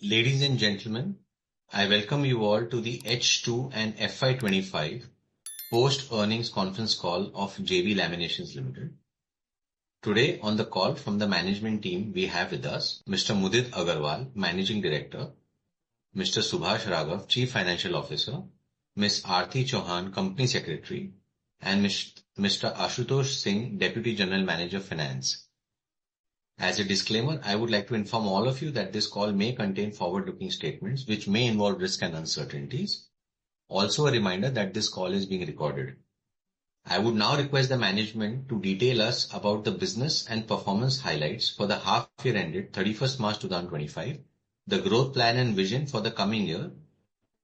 Ladies and gentlemen, I welcome you all to the H2 and FY25 post-earnings conference call of JB Laminations Limited. Today on the call from the management team, we have with us Mr. Mudit Agarwal, Managing Director, Mr. Subhash Raghav, Chief Financial Officer, Ms. Aarti Chauhan, Company Secretary, and Mr. Ashutosh Singh, Deputy General Manager, Finance. As a disclaimer, I would like to inform all of you that this call may contain forward-looking statements which may involve risk and uncertainties. Also a reminder that this call is being recorded. I would now request the management to detail us about the business and performance highlights for the half year ended 31st March 2025, the growth plan and vision for the coming year,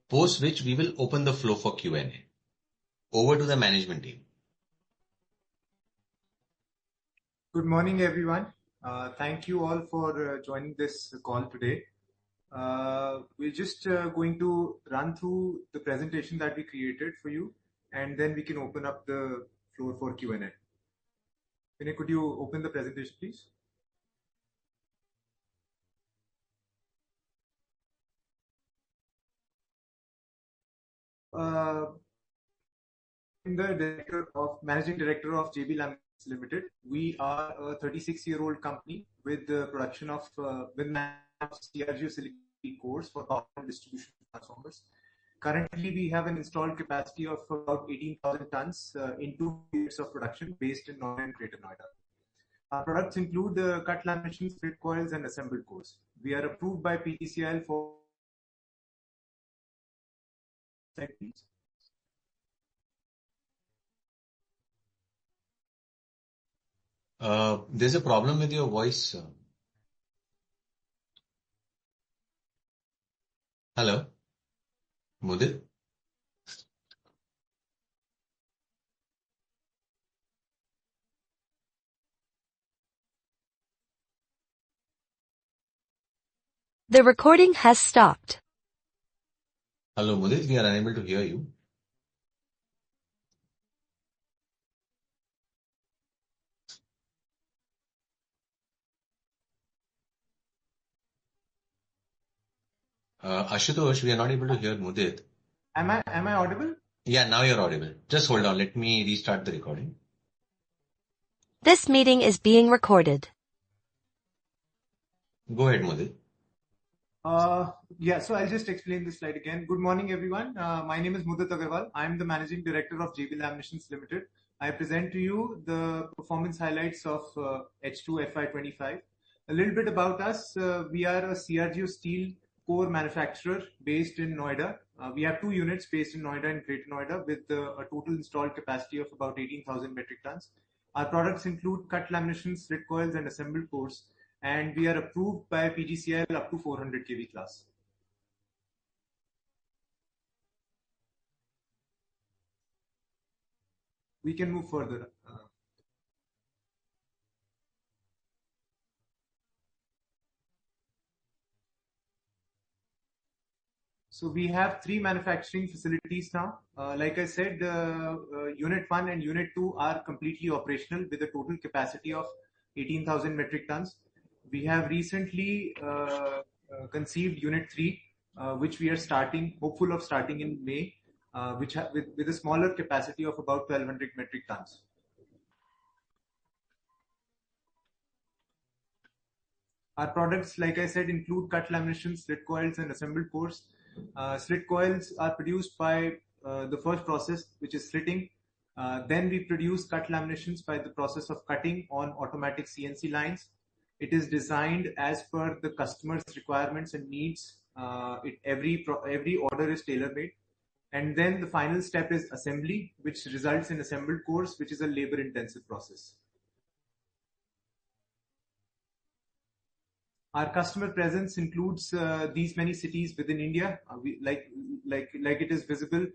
post which we will open the floor for Q&A. Over to the management team. Good morning, everyone. Thank you all for joining this call today. We're just going to run through the presentation that we created for you, and then we can open up the floor for Q&A. Vinay, could you open the presentation, please? I'm the Managing Director of JB Laminations Limited. We are a 36-year-old company with the production of CRGO silicate cores for power and distribution transformers. Currently, we have an installed capacity of about 18,000 tons in 2 years of production based in Noida and Greater Noida. Our products include the cut laminations, split coils, and assembled cores. We are approved by PGCIL for please. There's a problem with your voice. Hello, Mudit. The recording has stopped. Hello, Mudit. We are unable to hear you. Ashutosh, we are not able to hear Mudit. Am I audible? Yeah, now you're audible. Just hold on. Let me restart the recording. This meeting is being recorded. Go ahead, Mudit. So I'll just explain this slide again. Good morning, everyone. My name is Mudit Agarwal. I'm the Managing Director of JB Laminations Limited. I present to you the performance highlights of H2 FY25. A little bit about us. We are a CRGO steel core manufacturer based in Noida. We have 2 units based in Noida and Greater Noida with a total installed capacity of about 18,000 metric tons. Our products include cut laminations, split coils, and assembled cores, and we are approved by PGCIL up to 400 kV class. We can move further. So we have 3 manufacturing facilities now. Like I said, Unit 1 and Unit 2 are completely operational with a total capacity of 18,000 metric tons. We have recently conceived Unit 3, which we are hopeful of starting in May, with a smaller capacity of about 1,200 metric tons. Our products, like I said, include cut laminations, split coils, and assembled cores. Split coils are produced by the first process, which is slitting. Then we produce cut laminations by the process of cutting on automatic CNC lines. It is designed as per the customer's requirements and needs. Every order is tailor-made. And then the final step is assembly, which results in assembled cores, which is a labor-intensive process. Our customer presence includes these many cities within India. Like it is visible,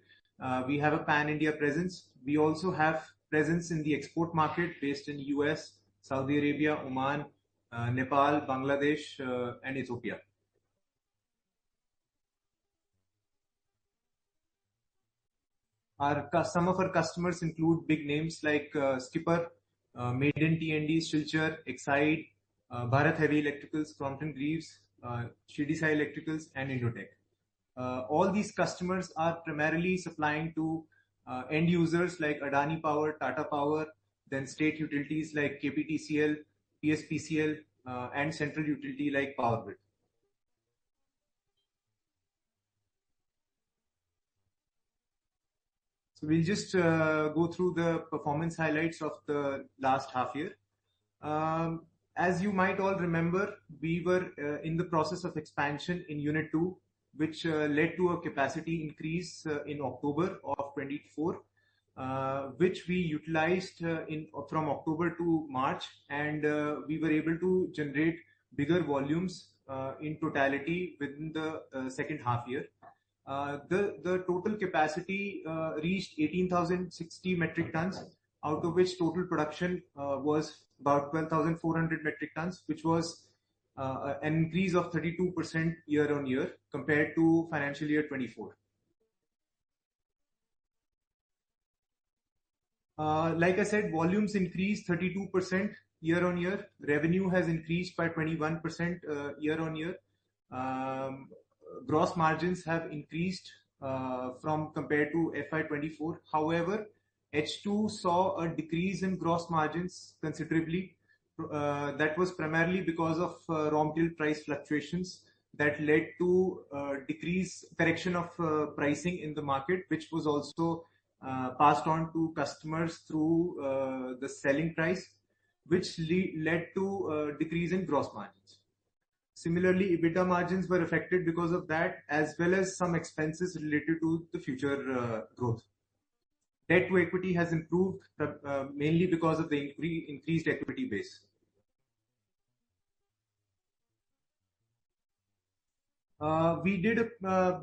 we have a pan-India presence. We also have presence in the export market based in US, Saudi Arabia, Oman, Nepal, Bangladesh, and Ethiopia. Some of our customers include big names like Skipper, Maiden T&D, Silchar, Exide, Bharat Heavy Electricals, Crompton Greaves, Shidisai Electricals, and Indotech. All these customers are primarily supplying to end users like Adani Power, Tata Power, then state utilities like KPTCL, PSPCL, and central utility like PowerGrid. So we'll just go through the performance highlights of the last half year. As you might all remember, we were in the process of expansion in Unit 2, which led to a capacity increase in October of 24, which we utilized from October to March, and we were able to generate bigger volumes in totality within the second half year. The total capacity reached 18,060 metric tons, out of which total production was about 12,400 metric tons, which was an increase of 32% year on year compared to financial year 24. Like I said, volumes increased 32% year on year. Revenue has increased by 21% year on year. Gross margins have increased from compared to FY24. However, H2 saw a decrease in gross margins considerably. That was primarily because of raw material price fluctuations that led to correction of pricing in the market, which was also passed on to customers through the selling price, which led to a decrease in gross margins. Similarly, EBITDA margins were affected because of that, as well as some expenses related to the future growth. Debt to equity has improved mainly because of the increased equity base. We did a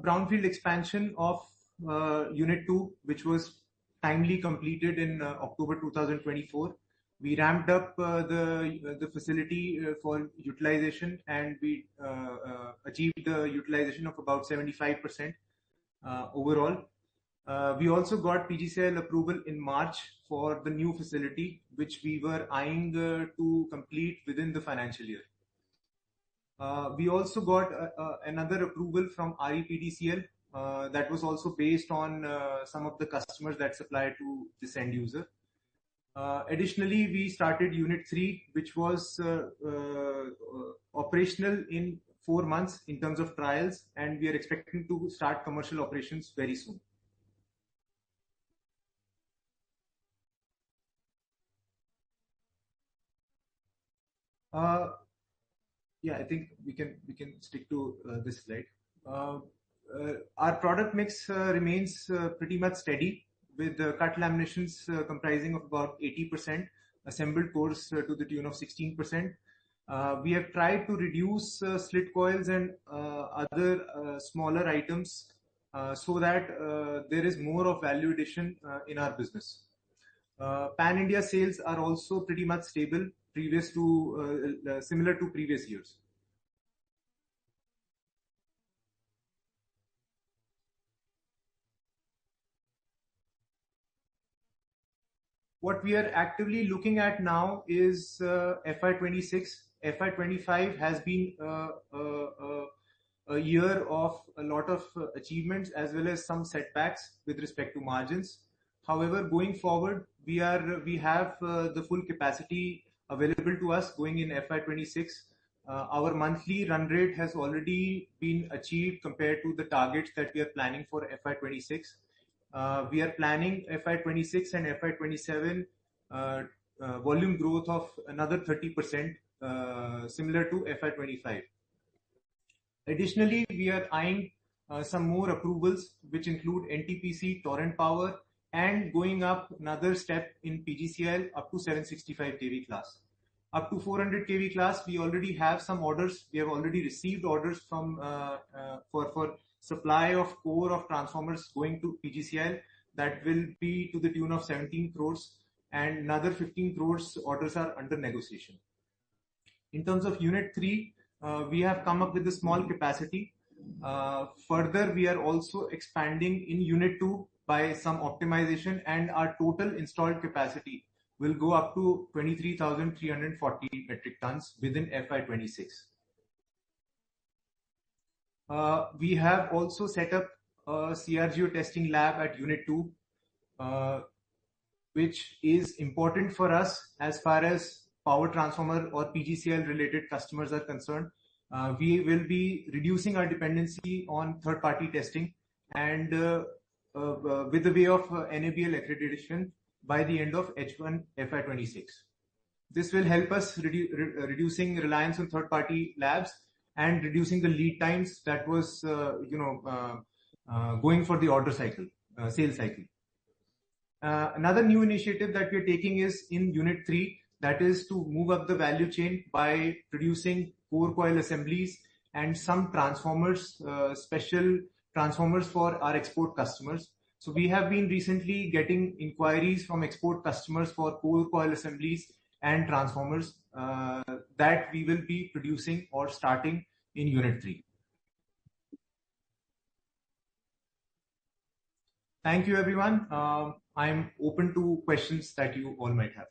brownfield expansion of Unit 2, which was timely completed in October 2024. We ramped up the facility for utilization, and we achieved the utilization of about 75% overall. We also got PGCIL approval in March for the new facility, which we were eyeing to complete within the financial year. We also got another approval from REPDCL that was also based on some of the customers that supply to this end user. Additionally, we started Unit 3, which was operational in 4 months in terms of trials, and we are expecting to start commercial operations very soon. Yeah, I think we can stick to this slide. Our product mix remains pretty much steady, with cut laminations comprising of about 80%, assembled cores to the tune of 16%. We have tried to reduce slit coils and other smaller items so that there is more of value addition in our business. Pan-India sales are also pretty much stable, similar to previous years. What we are actively looking at now is FY26. FY25 has been a year of a lot of achievements as well as some setbacks with respect to margins. However, going forward, we have the full capacity available to us going in FY26. Our monthly run rate has already been achieved compared to the targets that we are planning for FY26. We are planning FY26 and FY27 volume growth of another 30%, similar to FY25. Additionally, we are eyeing some more approvals, which include NTPC, Torrent Power, and going up another step in PGCIL up to 765 kV class. Up to 400 kV class, we already have some orders. We have already received orders from for supply of core of transformers going to PGCIL that will be to the tune of 17 crores, and another 15 crores orders are under negotiation. In terms of Unit 3, we have come up with a small capacity. Further, we are also expanding in Unit 2 by some optimization, and our total installed capacity will go up to 23,340 metric tons within FY26. We have also set up a CRGO testing lab at Unit 2, which is important for us as far as power transformer or PGCIL related customers are concerned. We will be reducing our dependency on third-party testing and with the way of NABL accreditation by the end of H1 FY26. This will help us reducing reliance on third-party labs and reducing the lead times that was going for the order cycle, sales cycle. Another new initiative that we're taking is in Unit 3, that is to move up the value chain by producing core coil assemblies and some transformers, special transformers for our export customers. So we have been recently getting inquiries from export customers for core coil assemblies and transformers that we will be producing or starting in Unit 3. Thank you, everyone. I'm open to questions that you all might have.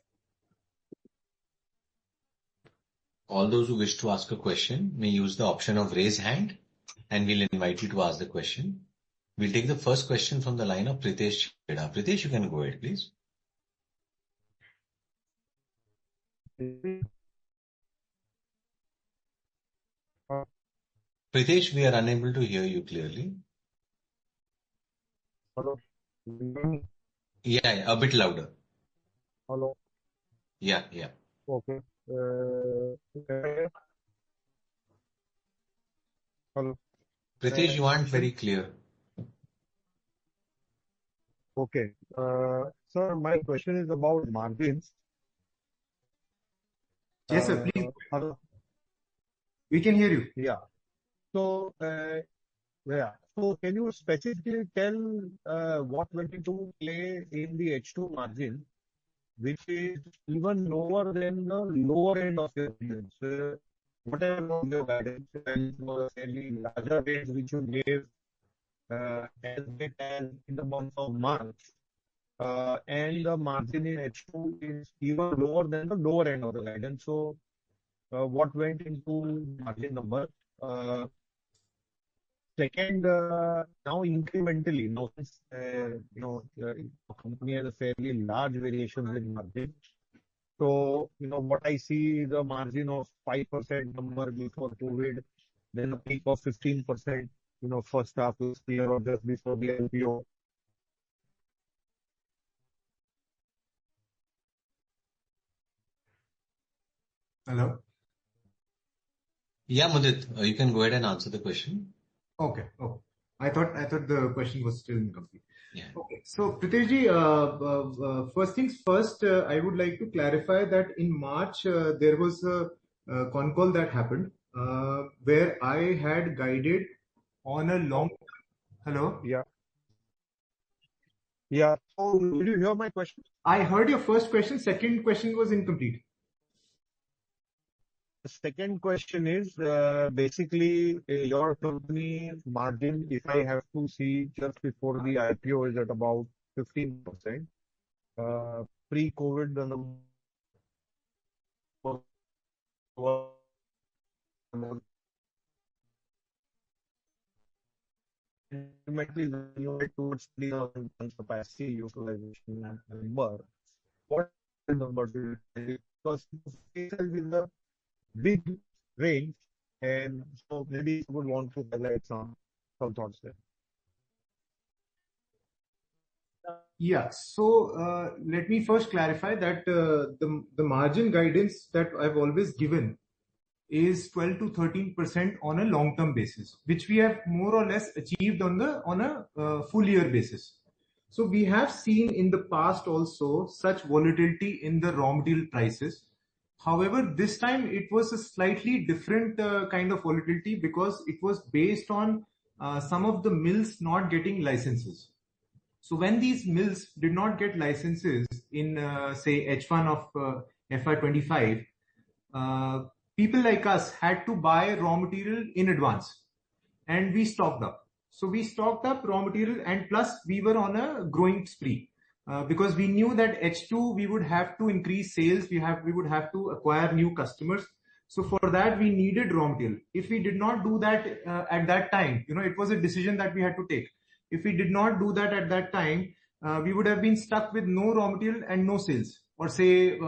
All those who wish to ask a question may use the option of raise hand and we'll invite you to ask the question. We'll take the first question from the line of Pritesh Chheda. Pritesh, you can go ahead, please. Pritesh, we are unable to hear you clearly. Hello. Yeah, a bit louder. Hello. Yeah. Okay. Hello. Pritesh, you aren't very clear. Okay. Sir, my question is about margins. Yes, sir, please. Hello. We can hear you. Yeah. So, So can you specifically tell what went into play in the H2 margin, which is even lower than the lower end of your guidance? Whatever was your guidance, and it was a fairly larger range which you gave as late as in the month of March. And the margin in H2 is even lower than the lower end of the guidance. So, what went into margin number? Second, now incrementally, now since the company has a fairly large variation in margin. So, what I see is a margin of 5% number before COVID, then a peak of 15%, first half this year or just before the IPO. Hello. Yeah, Mudit, you can go ahead and answer the question. Okay. Oh, I thought the question was still incomplete. Yeah. Okay. So, Priteshji, first things first, I would like to clarify that in March, there was a Concall that happened where I had guided on a long... Hello? Yeah. Yeah. So, did you hear my question? I heard your first question. Second question was incomplete. The second question is basically your company margin, if I have to see just before the IPO, is at about 15%. Pre-COVID, the number was ultimately when you get towards 3,000 tons capacity utilization number. What number do you take? Because it is a big range, and so maybe you would want to highlight some thoughts there. Yeah. So let me first clarify that the margin guidance that I've always given is 12 to 13% on a long-term basis, which we have more or less achieved on a full year basis. So we have seen in the past also such volatility in the raw material prices. However, this time it was a slightly different kind of volatility because it was based on some of the mills not getting licenses. So when these mills did not get licenses in say H1 of FY25, people like us had to buy raw material in advance, and we stocked up. So we stocked up raw material, and plus we were on a growing spree because we knew that H2 we would have to increase sales, we would have to acquire new customers. So for that, we needed raw material. If we did not do that at that time, it was a decision that we had to take. If we did not do that at that time, we would have been stuck with no raw material and no sales, or say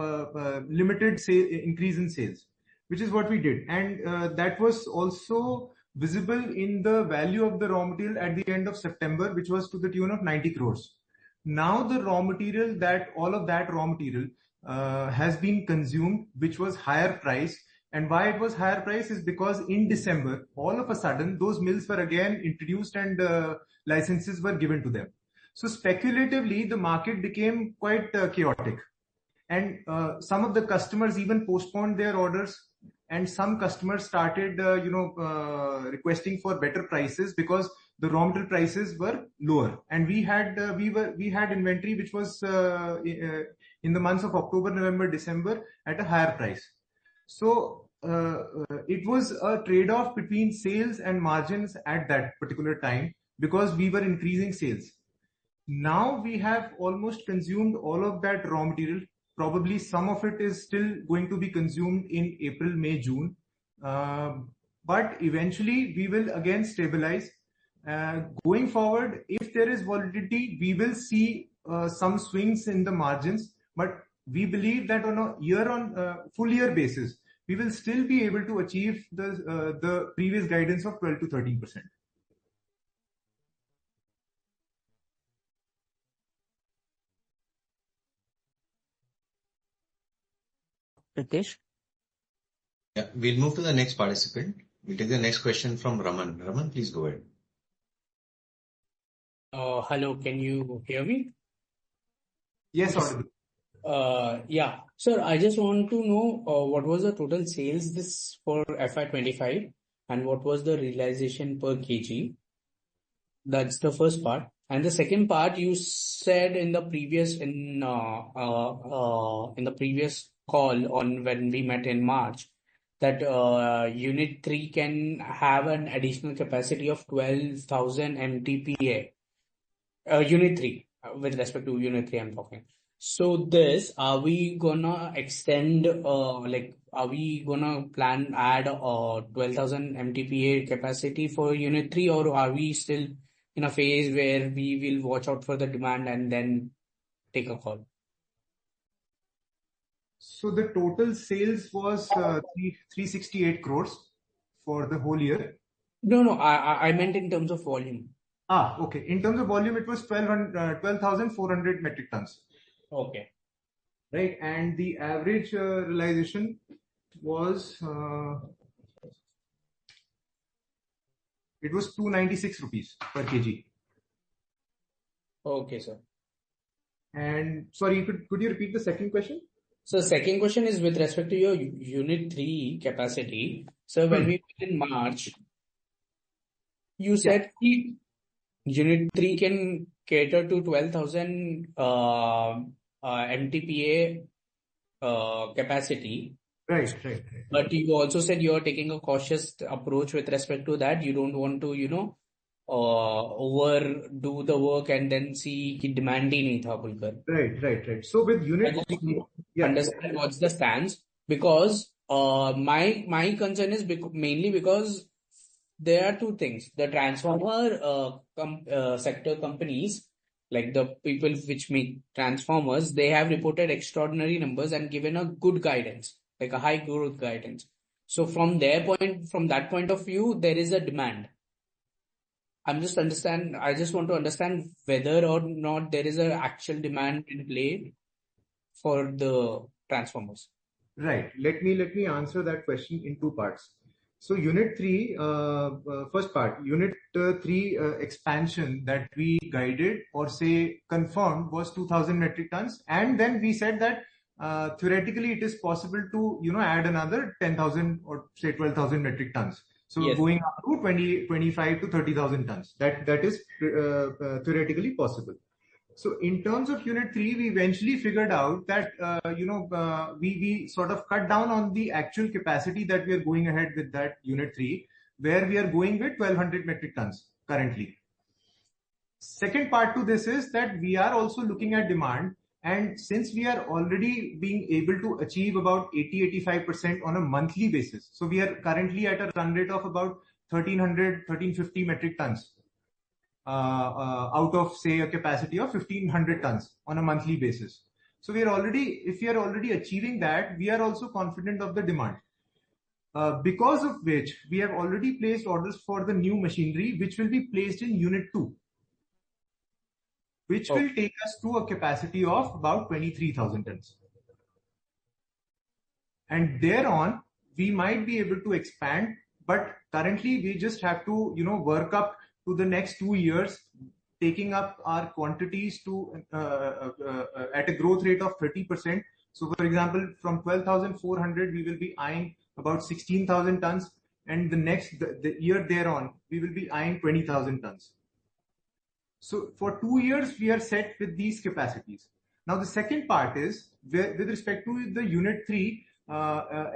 limited increase in sales, which is what we did. And that was also visible in the value of the raw material at the end of September, which was to the tune of 90 crores. Now the raw material, all of that raw material has been consumed, which was higher price. And why it was higher price is because in December, all of a sudden, those mills were again introduced and licenses were given to them. So speculatively, the market became quite chaotic. And some of the customers even postponed their orders, and some customers started, requesting for better prices because the raw material prices were lower. And we had inventory which was in the months of October, November, December at a higher price. So it was a trade-off between sales and margins at that particular time because we were increasing sales. Now we have almost consumed all of that raw material. Probably some of it is still going to be consumed in April, May, June. But eventually we will again stabilize. Going forward, if there is volatility, we will see some swings in the margins. But we believe that on a full year basis, we will still be able to achieve the previous guidance of 12 to 13%. Pritesh? Yeah, we'll move to the next participant. We'll take the next question from Raman. Raman, please go ahead. Hello, can you hear me? Yes, audible. Yeah. Sir, I just want to know what was the total sales this for FY25 and what was the realization per kg? That's the first part. And the second part, you said in the previous call on when we met in March that Unit 3 can have an additional capacity of 12,000 MTPA. Unit 3, with respect to Unit 3 I'm talking. So are we gonna extend, are we gonna add 12,000 MTPA capacity for Unit 3, or are we still in a phase where we will watch out for the demand and then take a call? So the total sales was 368 crores for the whole year. No, I meant in terms of volume. Okay. In terms of volume, it was 12,400 metric tons. Okay. Right. And the average realization was, it was 296 rupees per kg. Okay, sir. And sorry, could you repeat the second question? So second question is with respect to your Unit 3 capacity. So when we met in March, you said Unit 3 can cater to 12,000 MTPA capacity. Right. But you also said you are taking a cautious approach with respect to that. You don't want to, overdo the work and then see demand in Bulgar. Right. So with Unit 3, understand what's the stance, because my concern is mainly because there are two things. The transformer sector companies, like the people which make transformers, they have reported extraordinary numbers and given a good guidance, like a high growth guidance. So from that point of view, there is a demand. I just want to understand whether or not there is an actual demand in play for the transformers. Right. Let me answer that question in two parts. So Unit 3, first part, Unit 3 expansion that we guided or say confirmed was 2,000 metric tons. And then we said that theoretically it is possible to, add another 10,000 or say 12,000 metric tons. So yes, going up to 25 to 30,000 tons. That is theoretically possible. So in terms of Unit 3, we eventually figured out that, we sort of cut down on the actual capacity that we are going ahead with that Unit 3, where we are going with 1,200 metric tons currently. Second part to this is that we are also looking at demand, And since we are already being able to achieve about 80-85% on a monthly basis, so we are currently at a run rate of about 1350 metric tons out of, say, a capacity of 1500 tons on a monthly basis. So if we are already achieving that, we are also confident of the demand. Because of which we have already placed orders for the new machinery, which will be placed in Unit 2, which will take us to a capacity of about 23,000 tons. And thereon, we might be able to expand, but currently we just have to, work up to the next 2 years, taking up our quantities to at a growth rate of 30%. So, for example, from 12,400, we will be eyeing about 16,000 tons, and the year thereon, we will be eyeing 20,000 tons. So for 2 years, we are set with these capacities. Now, the second part is with respect to the Unit 3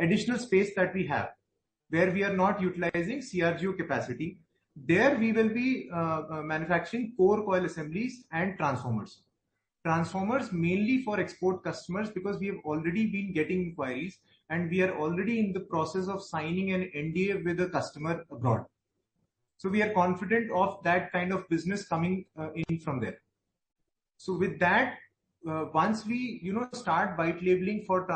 additional space that we have, where we are not utilizing CRGO capacity. There we will be manufacturing core coil assemblies and transformers. Transformers mainly for export customers, because we have already been getting inquiries and we are already in the process of signing an NDA with a customer abroad. So we are confident of that kind of business coming in from there. So with that, once we start white labeling for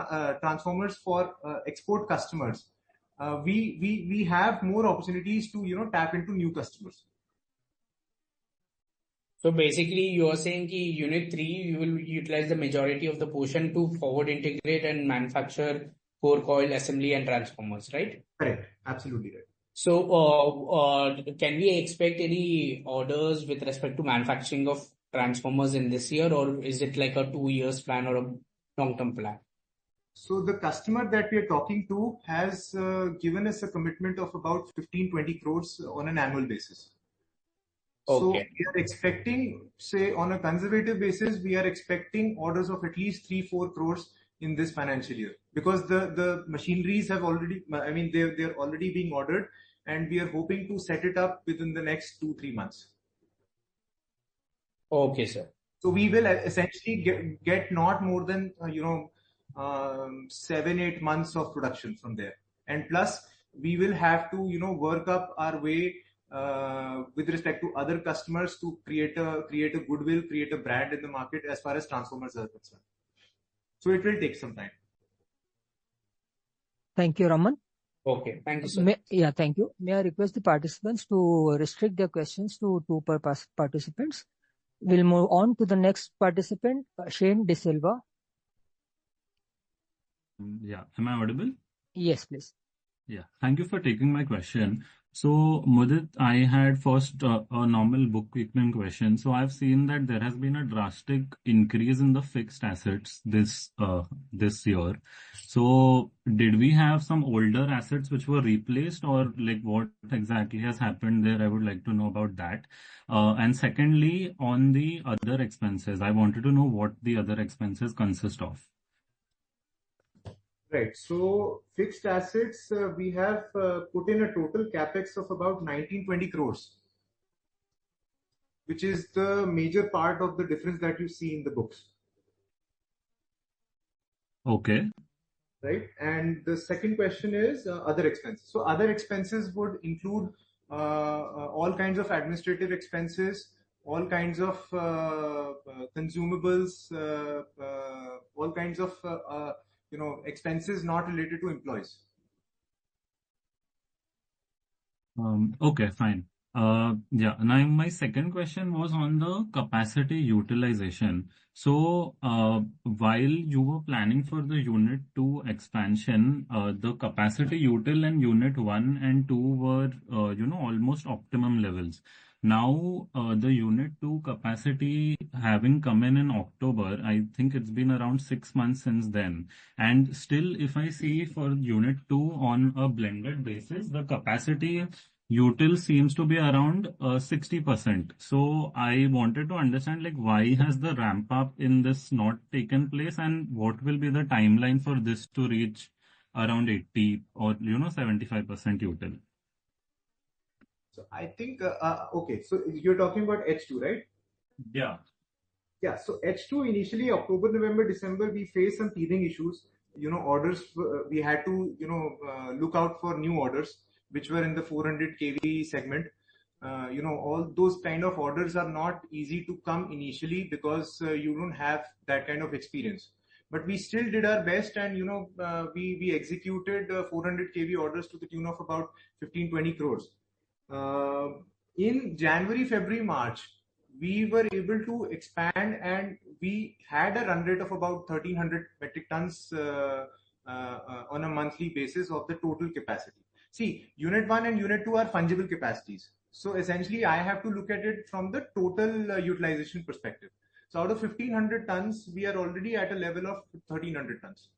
transformers for export customers, we have more opportunities to tap into new customers. So basically, you are saying that Unit 3, you will utilize the majority of the portion to forward integrate and manufacture core coil assembly and transformers, right? Correct. Absolutely right. So can we expect any orders with respect to manufacturing of transformers in this year, or is it like a 2 years plan or a long-term plan? So the customer that we are talking to has given us a commitment of about 15-20 crores on an annual basis. So we are expecting, say, on a conservative basis, we are expecting orders of at least 3-4 crores in this financial year, because the machineries have already, they're already being ordered, and we are hoping to set it up within the next 2-3 months. Okay, sir. So we will essentially get not more than 7-8 months of production from there, and plus we will have to work up our way with respect to other customers to create a goodwill, create a brand in the market as far as transformers are concerned. So it will take some time. Thank you, Raman. Okay, thank you, sir. Thank you. May I request the participants to restrict their questions to 2 per participants. We'll move on to the next participant, Shane De Silva. Yeah, am I audible? Yes, please. Yeah, thank you for taking my question. So, Mudit, I had first a normal bookkeeping question. So, I've seen that there has been a drastic increase in the fixed assets this year. So, did we have some older assets which were replaced, or like what exactly has happened there? I would like to know about that. And secondly, on the other expenses, I wanted to know what the other expenses consist of. Right. So fixed assets, we have put in a total capex of about 19-20 crores, which is the major part of the difference that you see in the books. Okay. Right. And the second question is other expenses. So other expenses would include all kinds of administrative expenses, all kinds of consumables, all kinds of expenses not related to employees. Okay, fine. Yeah, now my second question was on the capacity utilization. So, while you were planning for the Unit 2 expansion, the capacity util in Unit 1 and 2 were, almost optimum levels. Now, the Unit 2 capacity having come in October, I think it's been around 6 months since then. And still, if I see for Unit 2 on a blended basis, the capacity util seems to be around 60%. So I wanted to understand, like, why has the ramp up in this not taken place, and what will be the timeline for this to reach around 80 or 75% util? So I think okay. So you're talking about H2, right? Yeah. Yeah, so H2 initially October, November, December, we faced some teething issues. Orders, we had to, look out for new orders, which were in the 400 kV segment. All those kind of orders are not easy to come initially because you don't have that kind of experience. But we still did our best, and we executed 400 kV orders to the tune of about 15-20 crores. In January, February, March, we were able to expand, and we had a run rate of about 1,300 metric tons on a monthly basis of the total capacity. See, Unit 1 and Unit 2 are fungible capacities. So essentially, I have to look at it from the total utilization perspective. So out of 1,500 tons, we are already at a level of 1,300 tons.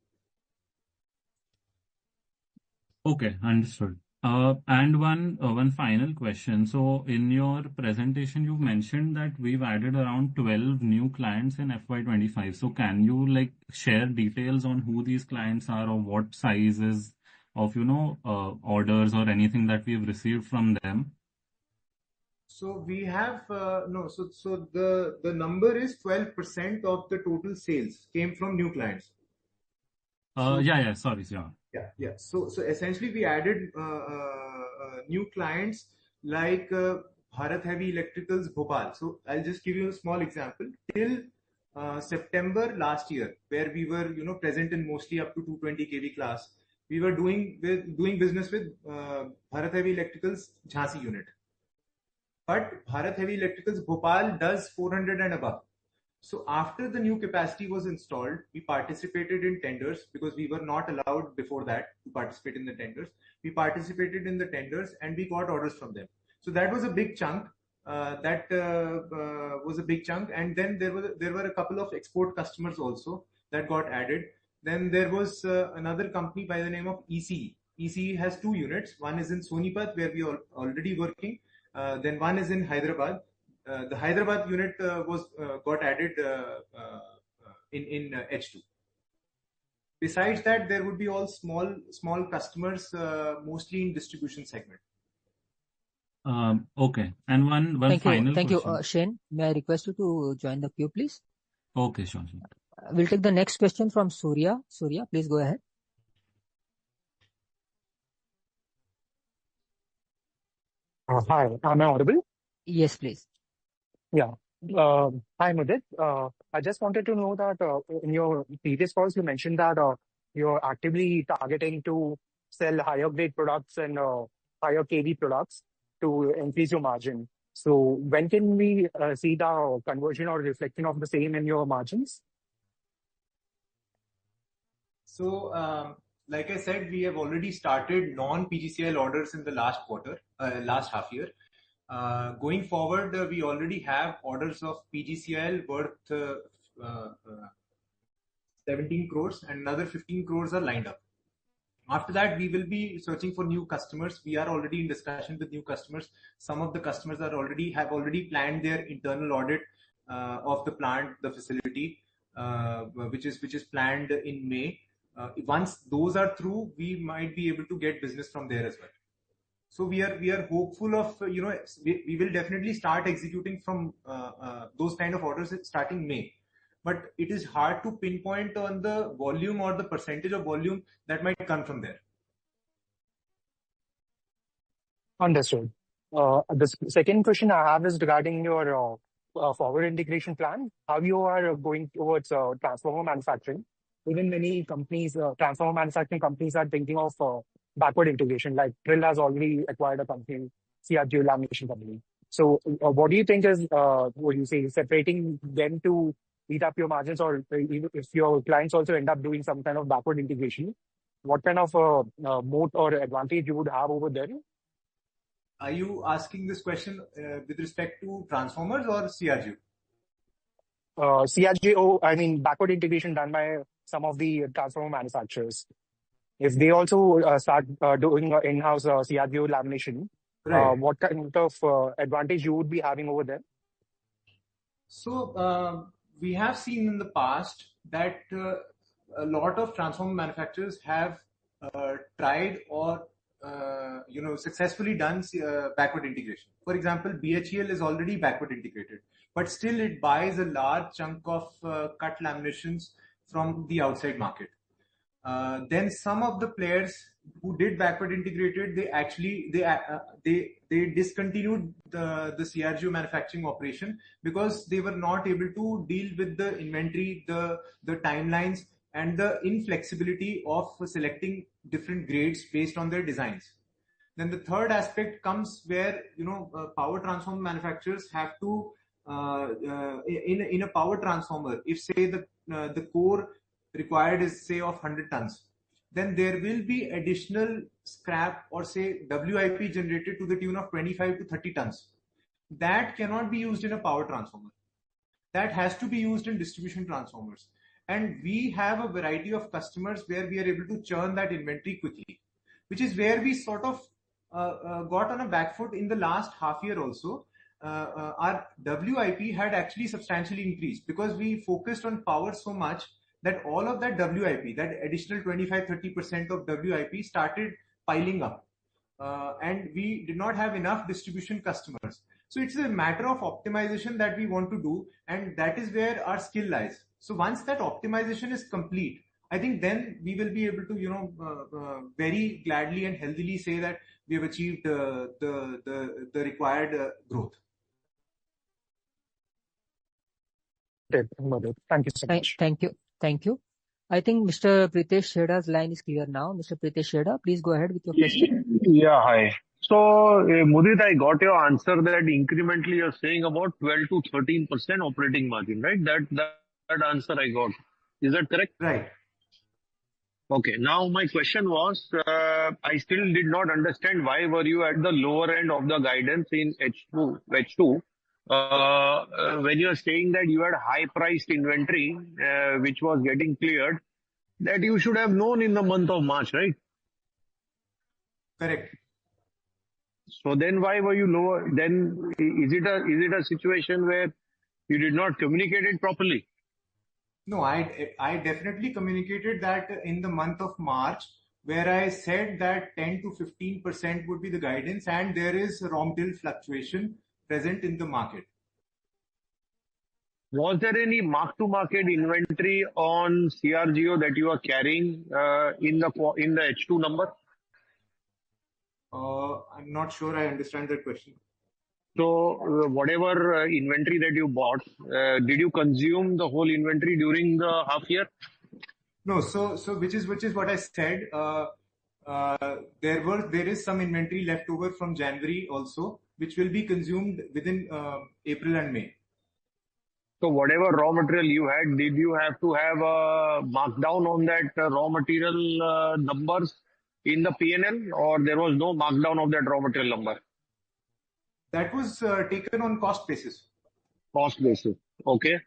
Okay, understood. And one final question. So in your presentation, you mentioned that we've added around 12 new clients in FY25. So can you like share details on who these clients are, or what sizes of orders or anything that we've received from them? So we have So the number is 12% of the total sales came from new clients. Sorry, yeah. Yeah. So essentially, we added new clients like Bharat Heavy Electricals Bhopal. So I'll just give you a small example. Till September last year, where we were present in mostly up to 220 kV class, we were doing business with Bharat Heavy Electricals Jhansi unit. But Bharat Heavy Electricals Bhopal does 400 and above. So after the new capacity was installed, we participated in tenders because we were not allowed before that to participate in the tenders. We participated in the tenders and we got orders from them. So that was a big chunk. And then there were a couple of export customers also that got added. Then there was another company by the name of ECE. ECE has 2 units. One is in Sonipat, where we are already working. Then one is in Hyderabad. The Hyderabad unit got added in H2. Besides that, there would be all small customers, mostly in distribution segment. Okay. And one final question. Thank you, Shane. May I request you to join the queue, please? Okay, sure. We'll take the next question from Surya. Surya, please go ahead. Hi, am I audible? Yes, please. Yeah. Hi, Mudit. I just wanted to know that in your previous calls, you mentioned that you're actively targeting to sell higher grade products and higher KV products to increase your margin. So when can we see the conversion or reflection of the same in your margins? So, like I said, we have already started non-PGCIL orders in the last half year. Going forward, we already have orders of PGCIL worth 17 crores and another 15 crores are lined up. After that, we will be searching for new customers. We are already in discussion with new customers. Some of the customers have already planned their internal audit of the plant, the facility, which is planned in May. Once those are through, we might be able to get business from there as well. So we are hopeful of we will definitely start executing from those kind of orders starting May. But it is hard to pinpoint on the volume or the percentage of volume that might come from there. Understood. The second question I have is regarding your forward integration plan. How you are going towards transformer manufacturing? Even many companies, transformer manufacturing companies, are thinking of backward integration. Like Trill has already acquired a company, CRG Lamination company. So, what do you think is what you say, separating them to eat up your margins, or if your clients also end up doing some kind of backward integration, what kind of moat or advantage you would have over there? Are you asking this question with respect to transformers or CRG? CRGO, I mean, backward integration done by some of the transformer manufacturers. If they also start doing in-house CRGO lamination, Right. What kind of advantage you would be having over there? So we have seen in the past that a lot of transformer manufacturers have tried or successfully done backward integration. For example, BHEL is already backward integrated. but still it buys a large chunk of cut laminations from the outside market. Then some of the players who did backward integrated, they discontinued the CRGO manufacturing operation because they were not able to deal with the inventory, the timelines, and the inflexibility of selecting different grades based on their designs. Then the third aspect comes where power transformer manufacturers have to in a power transformer, if say the core required is say of 100 tons, then there will be additional scrap or say WIP generated to the tune of 25 to 30 tons. That cannot be used in a power transformer. That has to be used in distribution transformers. And we have a variety of customers where we are able to churn that inventory quickly, which is where we sort of got on a back foot in the last half year also. Our WIP had actually substantially increased because we focused on power so much that all of that WIP, that additional 25-30% of WIP started piling up. And we did not have enough distribution customers. So it's a matter of optimization that we want to do, and that is where our skill lies. So once that optimization is complete, I think then we will be able to, very gladly and healthily say that we have achieved the required growth. Thank you so much. Thank you. I think Mr. Pritesh Chheda line is clear now. Mr. Pritesh Chheda, please go ahead with your question. Yeah, hi. So, Mudit, I got your answer that incrementally you're saying about 12 to 13% operating margin, right? That answer I got. Is that correct? Right. Okay. Now my question was, I still did not understand why were you at the lower end of the guidance in H2, when you are saying that you had high-priced inventory, which was getting cleared, that you should have known in the month of March, right? Correct. So then why were you lower? Then is it a situation where you did not communicate it properly? No, I definitely communicated that in the month of March, where I said that 10 to 15% would be the guidance, and there is raw material fluctuation present in the market. Was there any mark-to-market inventory on CRGO that you are carrying in the H2 number? I'm not sure I understand that question. So whatever inventory that you bought, did you consume the whole inventory during the half year? No, so which is what I said. There is some inventory left over from January also, which will be consumed within April and May. So whatever raw material you had, did you have to have a markdown on that raw material numbers in the P&L, or there was no markdown of that raw material number? That was taken on cost basis. Cost basis. Okay.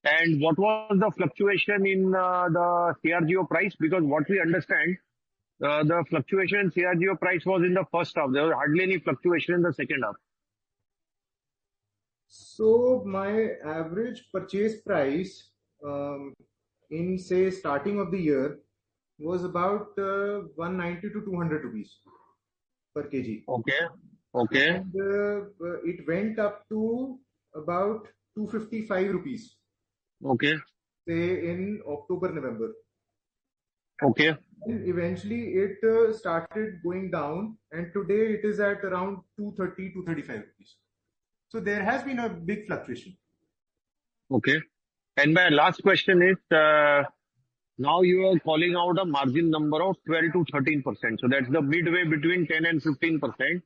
And what was the fluctuation in the CRGO price? Because what we understand, the fluctuation in CRGO price was in the first half. There was hardly any fluctuation in the second half. So my average purchase price in say starting of the year was about 190 to 200 rupees per kg. Okay. Okay. And it went up to about 255 rupees. Okay. Say in October, November. Okay. And eventually it started going down, and today it is at around 230 to 35 rupees. So there has been a big fluctuation. Okay. And my last question is, now you are calling out a margin number of 12 to 13%. So that's the midway between 10 and 15%,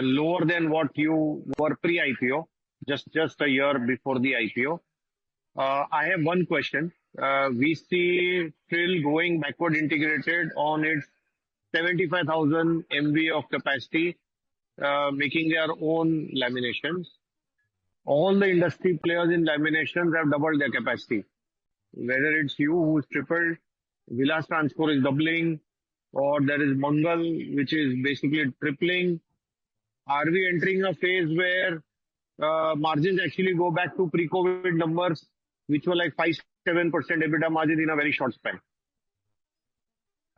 lower than what you were pre-IPO, just a year before the IPO. I have one question. We see still going backward integrated on its 75,000 MV of capacity, making their own laminations. All the industry players in laminations have doubled their capacity. Whether it's you who's tripled, Vilas Transport is doubling, or there is Mangal, which is basically tripling. Are we entering a phase where margins actually go back to pre-COVID numbers, which were like 5-7% EBITDA margin in a very short span?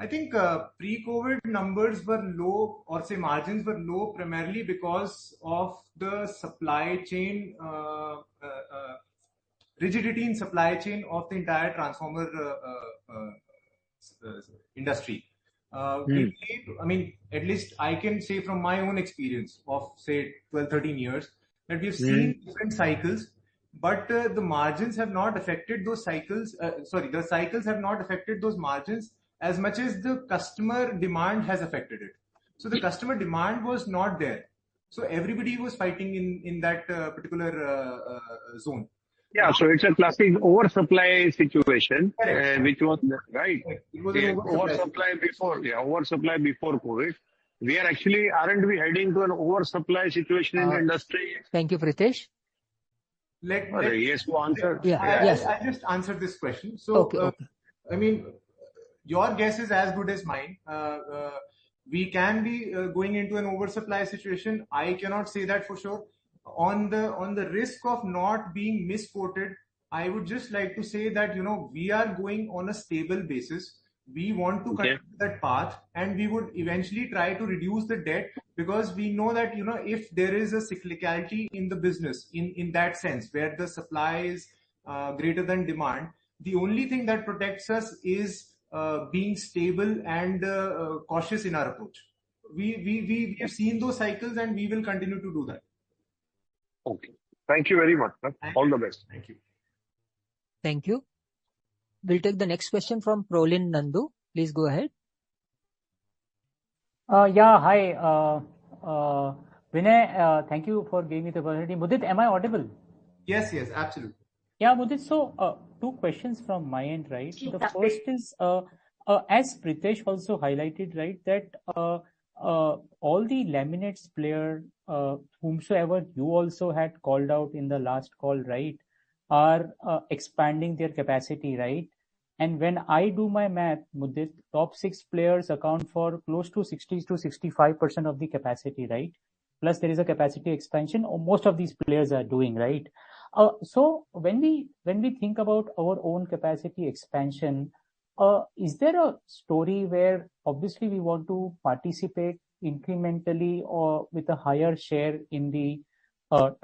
I think pre-COVID numbers were low, or say margins were low, primarily because of the supply chain rigidity in supply chain of the entire transformer industry. I mean, at least I can say from my own experience of say 12, 13 years that we've seen different cycles, but the margins have not affected those cycles. The cycles have not affected those margins as much as the customer demand has affected it. So the customer demand was not there. So everybody was fighting in that particular zone. Yeah, so it's a classic oversupply situation, which was right. It was an oversupply before COVID. We are actually, aren't we heading to an oversupply situation in the industry? Thank you, Pritesh. Yes, to answer. I just answered this question. So, I mean, your guess is as good as mine. We can be going into an oversupply situation. I cannot say that for sure. On the risk of not being misquoted, I would just like to say that, you know, we are going on a stable basis. We want to continue that path, and we would eventually try to reduce the debt, because we know that, you know, if there is a cyclicality in the business in that sense where the supply is greater than demand, the only thing that protects us is being stable and cautious in our approach. We have seen those cycles, and we will continue to do that. Okay. Thank you very much. All the best. Thank you. Thank you. We'll take the next question from Prolin Nandu. Please go ahead. Hi. Vinay, thank you for giving me the opportunity. Mudit, am I audible? Yes, absolutely. Yeah, Mudit. So, two questions from my end, right? The first is, as Pritesh also highlighted, right, that all the laminates player, whomsoever you also had called out in the last call, right, are expanding their capacity, right? And when I do my math, Mudit, top 6 players account for close to 60 to 65% of the capacity, right? Plus there is a capacity expansion, or most of these players are doing, right? So when we think about our own capacity expansion, is there a story where obviously we want to participate incrementally or with a higher share in the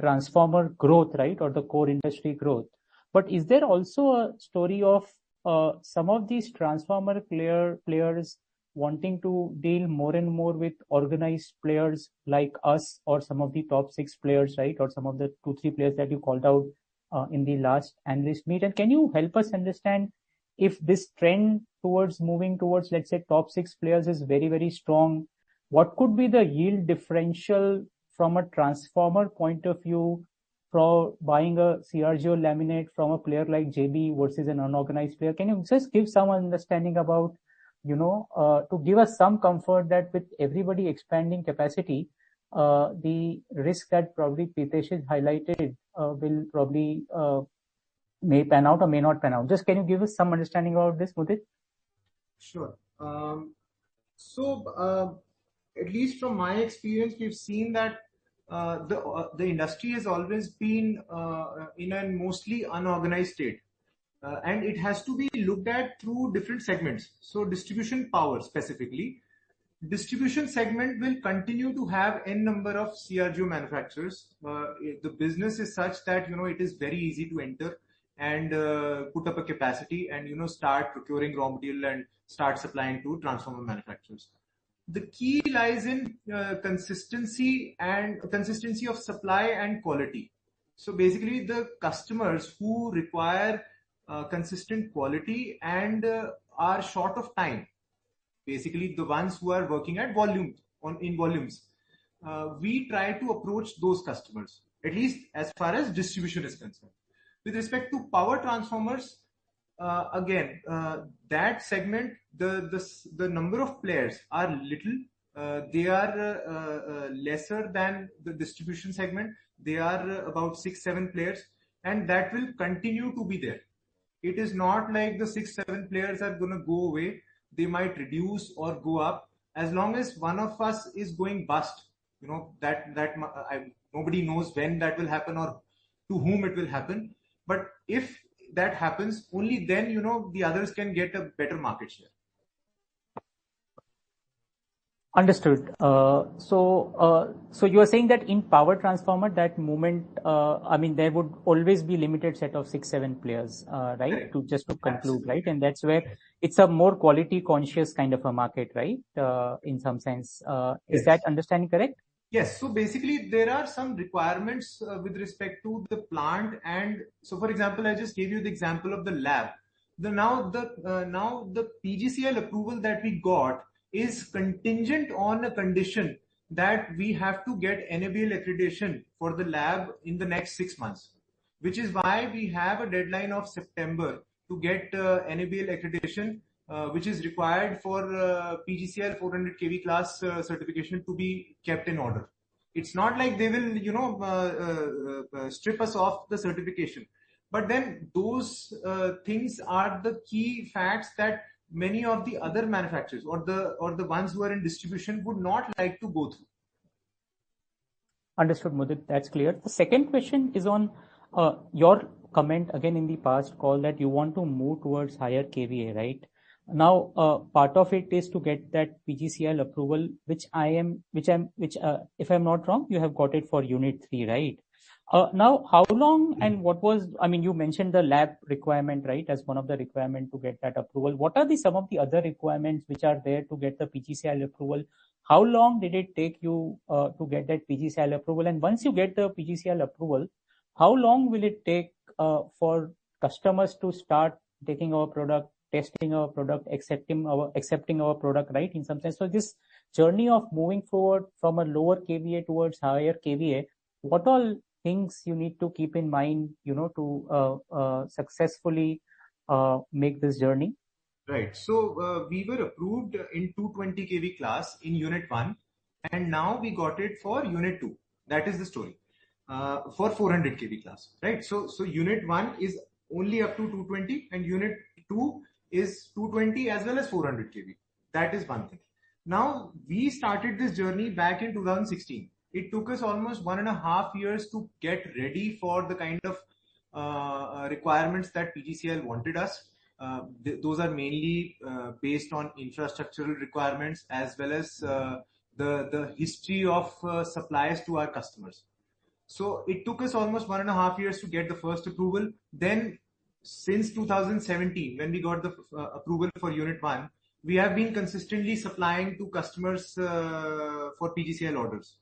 transformer growth, right, or the core industry growth? But is there also a story of some of these transformer players wanting to deal more and more with organized players like us, or some of the top 6 players, right, or some of the 2-3 players that you called out in the last analyst meet? And can you help us understand if this trend towards moving towards, let's say, top 6 players is very, very strong? What could be the yield differential from a transformer point of view for buying a CRGO laminate from a player like JB versus an unorganized player? Can you just give some understanding about, you know, to give us some comfort that with everybody expanding capacity, the risk that probably Pritesh has highlighted will probably may pan out or may not pan out? Just can you give us some understanding about this, Mudit? Sure. At least from my experience, we've seen that the industry has always been in a mostly unorganized state, and it has to be looked at through different segments. So distribution power specifically, distribution segment will continue to have n number of CRGO manufacturers. The business is such that, you know, it is very easy to enter and put up a capacity and, you know, start procuring raw material and start supplying to transformer manufacturers. The key lies in consistency of supply and quality. So basically, the customers who require consistent quality and are short of time, basically the ones who are working at volumes, we try to approach those customers, at least as far as distribution is concerned. With respect to power transformers, again, that segment, the number of players are little. They are lesser than the distribution segment. They are about 6-7 players, and that will continue to be there. It is not like the 6-7 players are going to go away. They might reduce or go up. As long as one of us is going bust, you know, nobody knows when that will happen or to whom it will happen. But if that happens, only then, you know, the others can get a better market share. Understood. So you are saying that in power transformer, that movement, I mean, there would always be limited set of 6-7 players, right? Correct. To conclude, Absolutely. right? And that's where it's a more quality conscious kind of a market, right? In some sense, is Yes. that understanding correct? Yes. So basically, there are some requirements with respect to the plant, and so for example, I just gave you the example of the lab. Now the PGCL approval that we got is contingent on a condition that we have to get NABL accreditation for the lab in the next 6 months, which is why we have a deadline of September to get NABL accreditation, which is required for PGCL 400 kV class certification to be kept in order. It's not like they will, strip us off the certification. But then those things are the key facts that many of the other manufacturers or the ones who are in distribution would not like to go through. Understood, Mudit. That's clear. The second question is on your comment again in the past call that you want to move towards higher KVA, right? Now, part of it is to get that PGCL approval, which if I'm not wrong, you have got it for Unit 3, right? Now, how long and what was, I mean, you mentioned the lab requirement, right, as one of the requirement to get that approval. What are some of the other requirements which are there to get the PGCL approval? How long did it take you to get that PGCL approval? And once you get the PGCL approval, how long will it take for customers to start taking our product, testing our product, accepting our product, right? In some sense. So this journey of moving forward from a lower KVA towards higher KVA, what all things you need to keep in mind, to successfully make this journey? Right. So we were approved in 220 kV class in Unit 1, and now we got it for Unit 2. That is the story. For 400 kV class, right? So Unit 1 is only up to 220, and Unit 2 is 220 as well as 400 kV. That is one thing. Now, we started this journey back in 2016. It took us almost 1.5 years to get ready for the kind of requirements that PGCL wanted us. Those are mainly based on infrastructural requirements as well as the history of supplies to our customers. So it took us almost 1.5 years to get the first approval. Then since 2017, when we got the approval for Unit 1, we have been consistently supplying to customers for PGCL orders.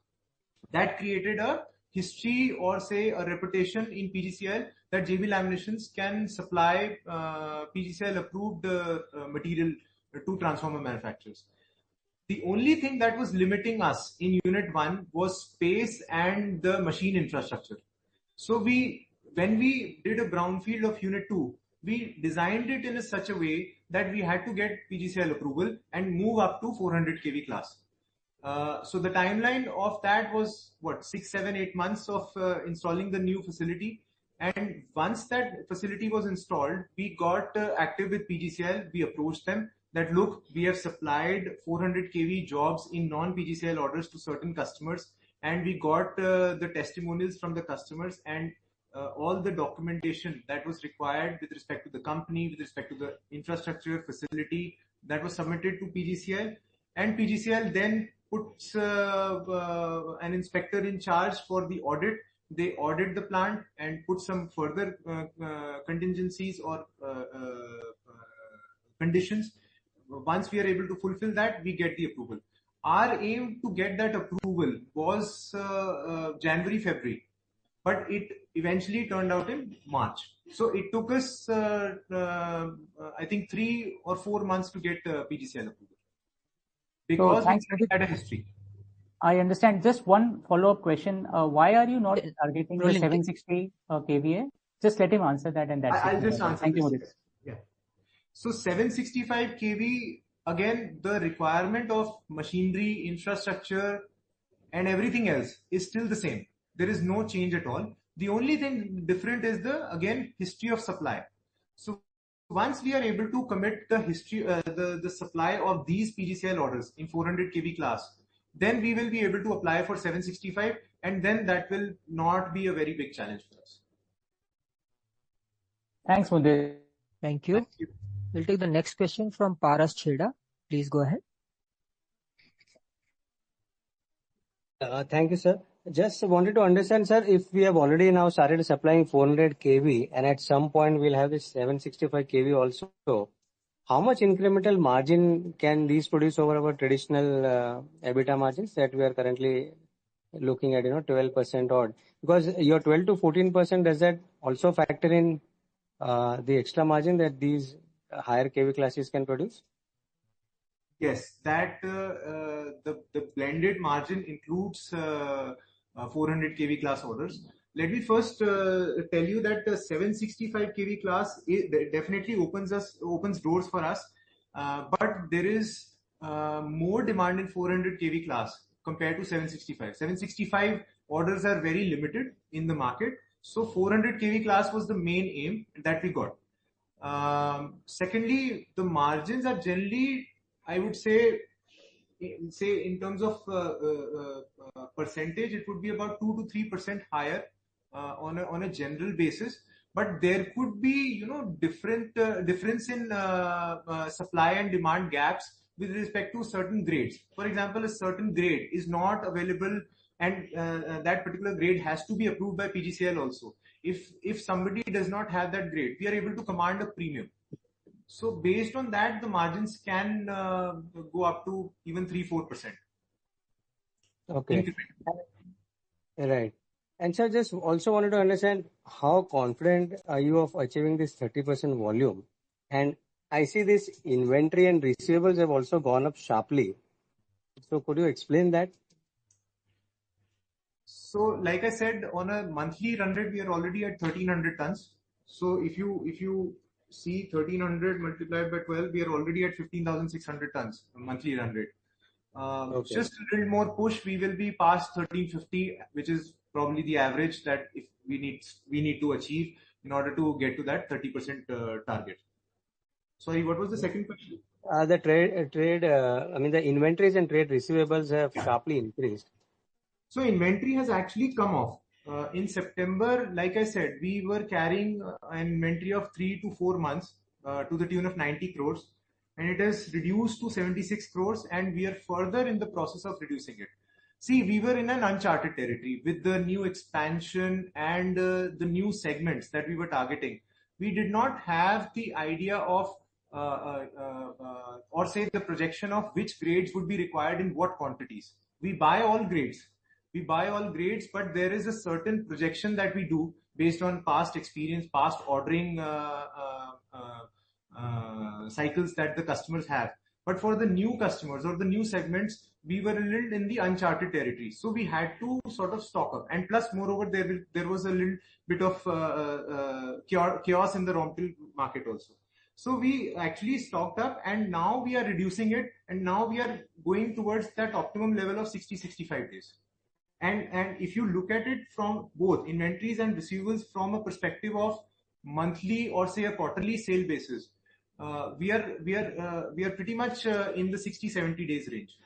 That created a history or say a reputation in PGCL that JB Laminations can supply PGCL approved material to transformer manufacturers. The only thing that was limiting us in Unit 1 was space and the machine infrastructure. So when we did a brownfield of Unit 2, we designed it in such a way that we had to get PGCL approval and move up to 400 kV class. So the timeline of that was 6, 7, 8 months of installing the new facility. And once that facility was installed, we got active with PGCL. We approached them that, look, we have supplied 400 kV jobs in non-PGCL orders to certain customers, and we got the testimonials from the customers and all the documentation that was required with respect to the company, with respect to the infrastructure facility that was submitted to PGCL. And PGCL then puts an inspector in charge for the audit. They audit the plant and put some further contingencies or conditions. Once we are able to fulfill that, we get the approval. Our aim to get that approval was January, February, but it eventually turned out in March. So it took us, I think, 3 or 4 months to get PGCL approval because we had a history. I understand. Just one follow-up question. Why are you not targeting the 760 kVA? Just let him answer that, and that's I'll just answer. Thank you, this. Yeah. So 765 kV, again, the requirement of machinery, infrastructure, and everything else is still the same. There is no change at all. The only thing different is the history of supply. So once we are able to commit the history, the supply of these PGCL orders in 400 kV class, then we will be able to apply for 765, and then that will not be a very big challenge for us. Thanks, Mudit. Thank you. We'll take the next question from Paras Chheda. Please go ahead. Thank you, sir. Just wanted to understand, sir, if we have already now started supplying 400 kV and at some point we'll have this 765 kV also, how much incremental margin can these produce over our traditional EBITDA margins that we are currently looking at, 12% odd? Because your 12 to 14%, does that also factor in the extra margin that these higher kV classes can produce? Yes, that the blended margin includes 400 kV class orders. Let me first tell you that the 765 kV class definitely opens doors for us, but there is more demand in 400 kV class compared to 765. 765 orders are very limited in the market, so 400 kV class was the main aim that we got. Secondly, the margins are generally, I would say in terms of percentage, it would be about 2 to 3% higher on a general basis. But there could be, difference in supply and demand gaps with respect to certain grades. For example, a certain grade is not available, and that particular grade has to be approved by PGCL also. If somebody does not have that grade, we are able to command a premium. So based on that, the margins can go up to even 3-4%. Okay. Right. And sir, just also wanted to understand how confident are you of achieving this 30% volume? And I see this inventory and receivables have also gone up sharply. So could you explain that? So like I said, on a monthly run rate, we are already at 1300 tons. So if you see 1300 multiplied by 12, we are already at 15,600 tons monthly run rate. Okay. Just a little more push, we will be past 1350, which is probably the average that if we need to achieve in order to get to that 30% target. Sorry, what was the second question? The the inventories and trade receivables have sharply increased. So inventory has actually come off. In September, like I said, we were carrying an inventory of 3 to 4 months to the tune of 90 crores, and it has reduced to 76 crores, and we are further in the process of reducing it. See, we were in an uncharted territory with the new expansion and the new segments that we were targeting. We did not have the idea of or say the projection of which grades would be required in what quantities. We buy all grades, but there is a certain projection that we do based on past experience, past ordering cycles that the customers have. But for the new customers or the new segments, we were a little in the uncharted territory. So we had to sort of stock up. And plus, moreover, there was a little bit of chaos in the raw material market also. So we actually stocked up, and now we are reducing it, and now we are going towards that optimum level of 60-65 days. And if you look at it from both inventories and receivables from a perspective of monthly or say a quarterly sale basis, we are pretty much in the 60-70 days range.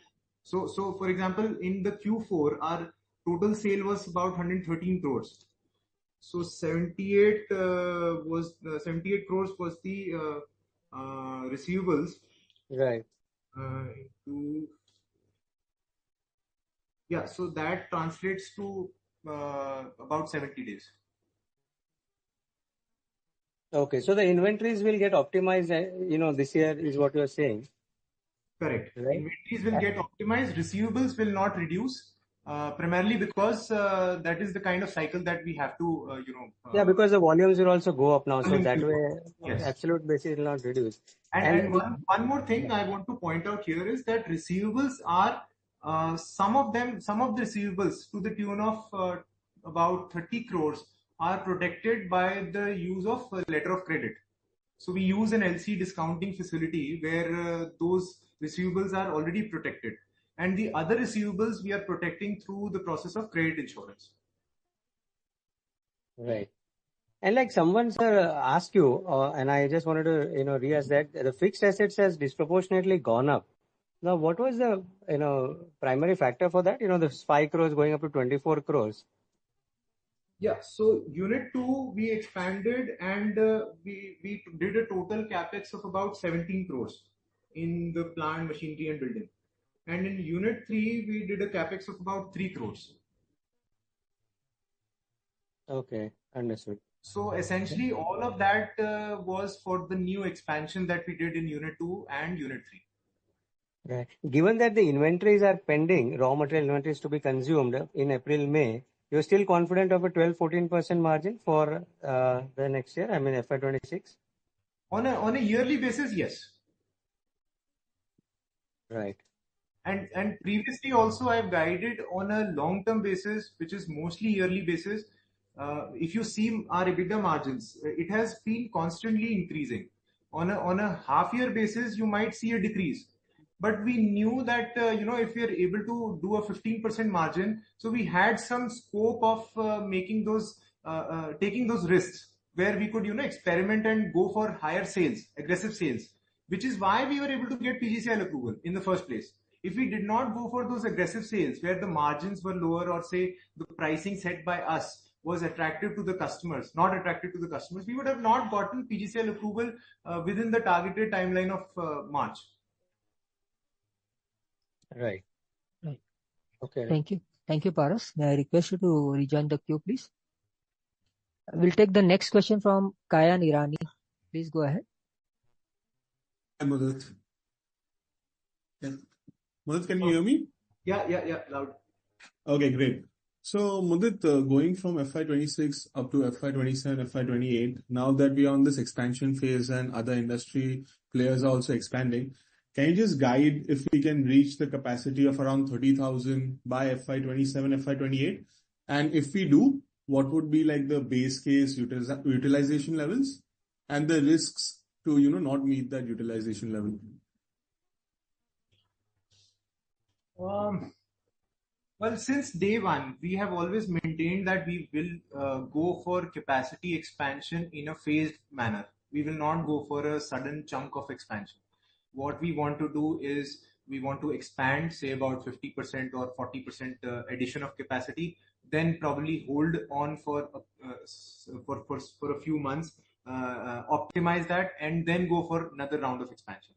So for example, in the Q4, our total sale was about 113 crores. So 78 crores was the receivables. Right. Yeah, so that translates to about 70 days. Okay, so the inventories will get optimized, this year is what you are saying. Correct. Right. Inventories will get optimized, receivables will not reduce, primarily because that is the kind of cycle that we have to, yeah, because the volumes will also go up now, so that way, yes. Absolute basis will not reduce. And one more thing I want to point out here is that receivables are some of the receivables to the tune of about 30 crores are protected by the use of letter of credit. So we use an LC discounting facility where those receivables are already protected, and the other receivables we are protecting through the process of credit insurance. Right. And like someone, sir, asked you, and I just wanted to, re-ask that the fixed assets has disproportionately gone up. Now, what was the, primary factor for that? The 5 crores going up to 24 crores. Yeah, so Unit 2, we expanded and we did a total capex of about 17 crores in the plant, machinery and building. and in Unit 3 we did a capex of about 3 crores. Okay, understood. So essentially, all of that was for the new expansion that we did in Unit 2 and Unit 3. Right. Given that the inventories are pending, raw material inventories to be consumed in April, May, you're still confident of a 12-14% margin for the next year, I mean FY26? On a yearly basis, yes. Right. And previously also I've guided on a long-term basis, which is mostly yearly basis. If you see our EBITDA margins, it has been constantly increasing. On a half-year basis, you might see a decrease. But we knew that, if we are able to do a 15% margin, so we had some scope of making those, taking those risks where we could, experiment and go for higher sales, aggressive sales, which is why we were able to get PGCIL approval in the first place. If we did not go for those aggressive sales where the margins were lower, or say the pricing set by us was attractive to the customers, not attractive to the customers, we would have not gotten PGCIL approval within the targeted timeline of March. Right. Right. Okay. Thank you. Thank you, Paras. May I request you to rejoin the queue, please? We'll take the next question from Kaya Nirani. Please go ahead. Hi, Mudit. Yeah. Mudit, can you hear me? Yeah, loud. Okay, great. So, Mudit, going from FY26 up to FY27, FY28, now that we are on this expansion phase and other industry players are also expanding, can you just guide if we can reach the capacity of around 30,000 by FY27, FY28? And if we do, what would be like the base case utilization levels and the risks to, not meet that utilization level? Well, since day one, we have always maintained that we will go for capacity expansion in a phased manner. We will not go for a sudden chunk of expansion. What we want to do is we want to expand, say about 50% or 40% addition of capacity, then probably hold on for a few months, optimize that, and then go for another round of expansion.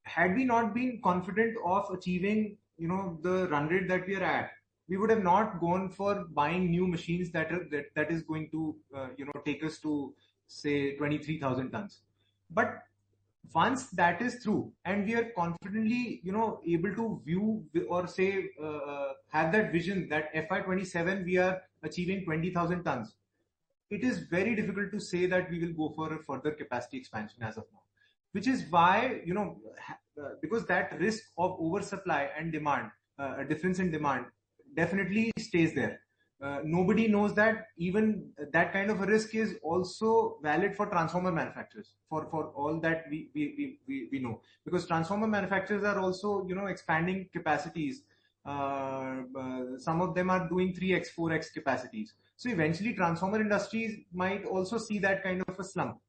Had we not been confident of achieving, the run rate that we are at, we would have not gone for buying new machines that is going to, take us to say 23,000 tons. But once that is through and we are confidently, able to view or say, have that vision that FY27 we are achieving 20,000 tons, it is very difficult to say that we will go for a further capacity expansion as of now. Which is why, because that risk of oversupply and demand, a difference in demand, definitely stays there. Nobody knows that even that kind of a risk is also valid for transformer manufacturers, for all that we know. Because transformer manufacturers are also, expanding capacities. Some of them are doing 3x, 4x capacities. So eventually transformer industries might also see that kind of a slump.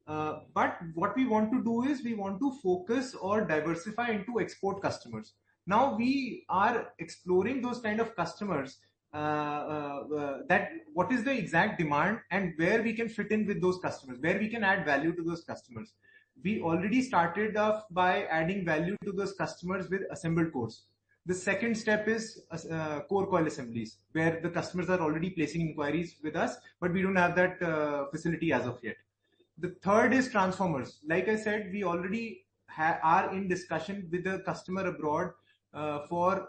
But what we want to do is we want to focus or diversify into export customers. Now we are exploring those kind of customers, that what is the exact demand and where we can fit in with those customers, where we can add value to those customers. We already started off by adding value to those customers with assembled cores. The second step is core coil assemblies, where the customers are already placing inquiries with us, but we don't have that facility as of yet. The third is transformers. Like I said, we already are in discussion with a customer abroad for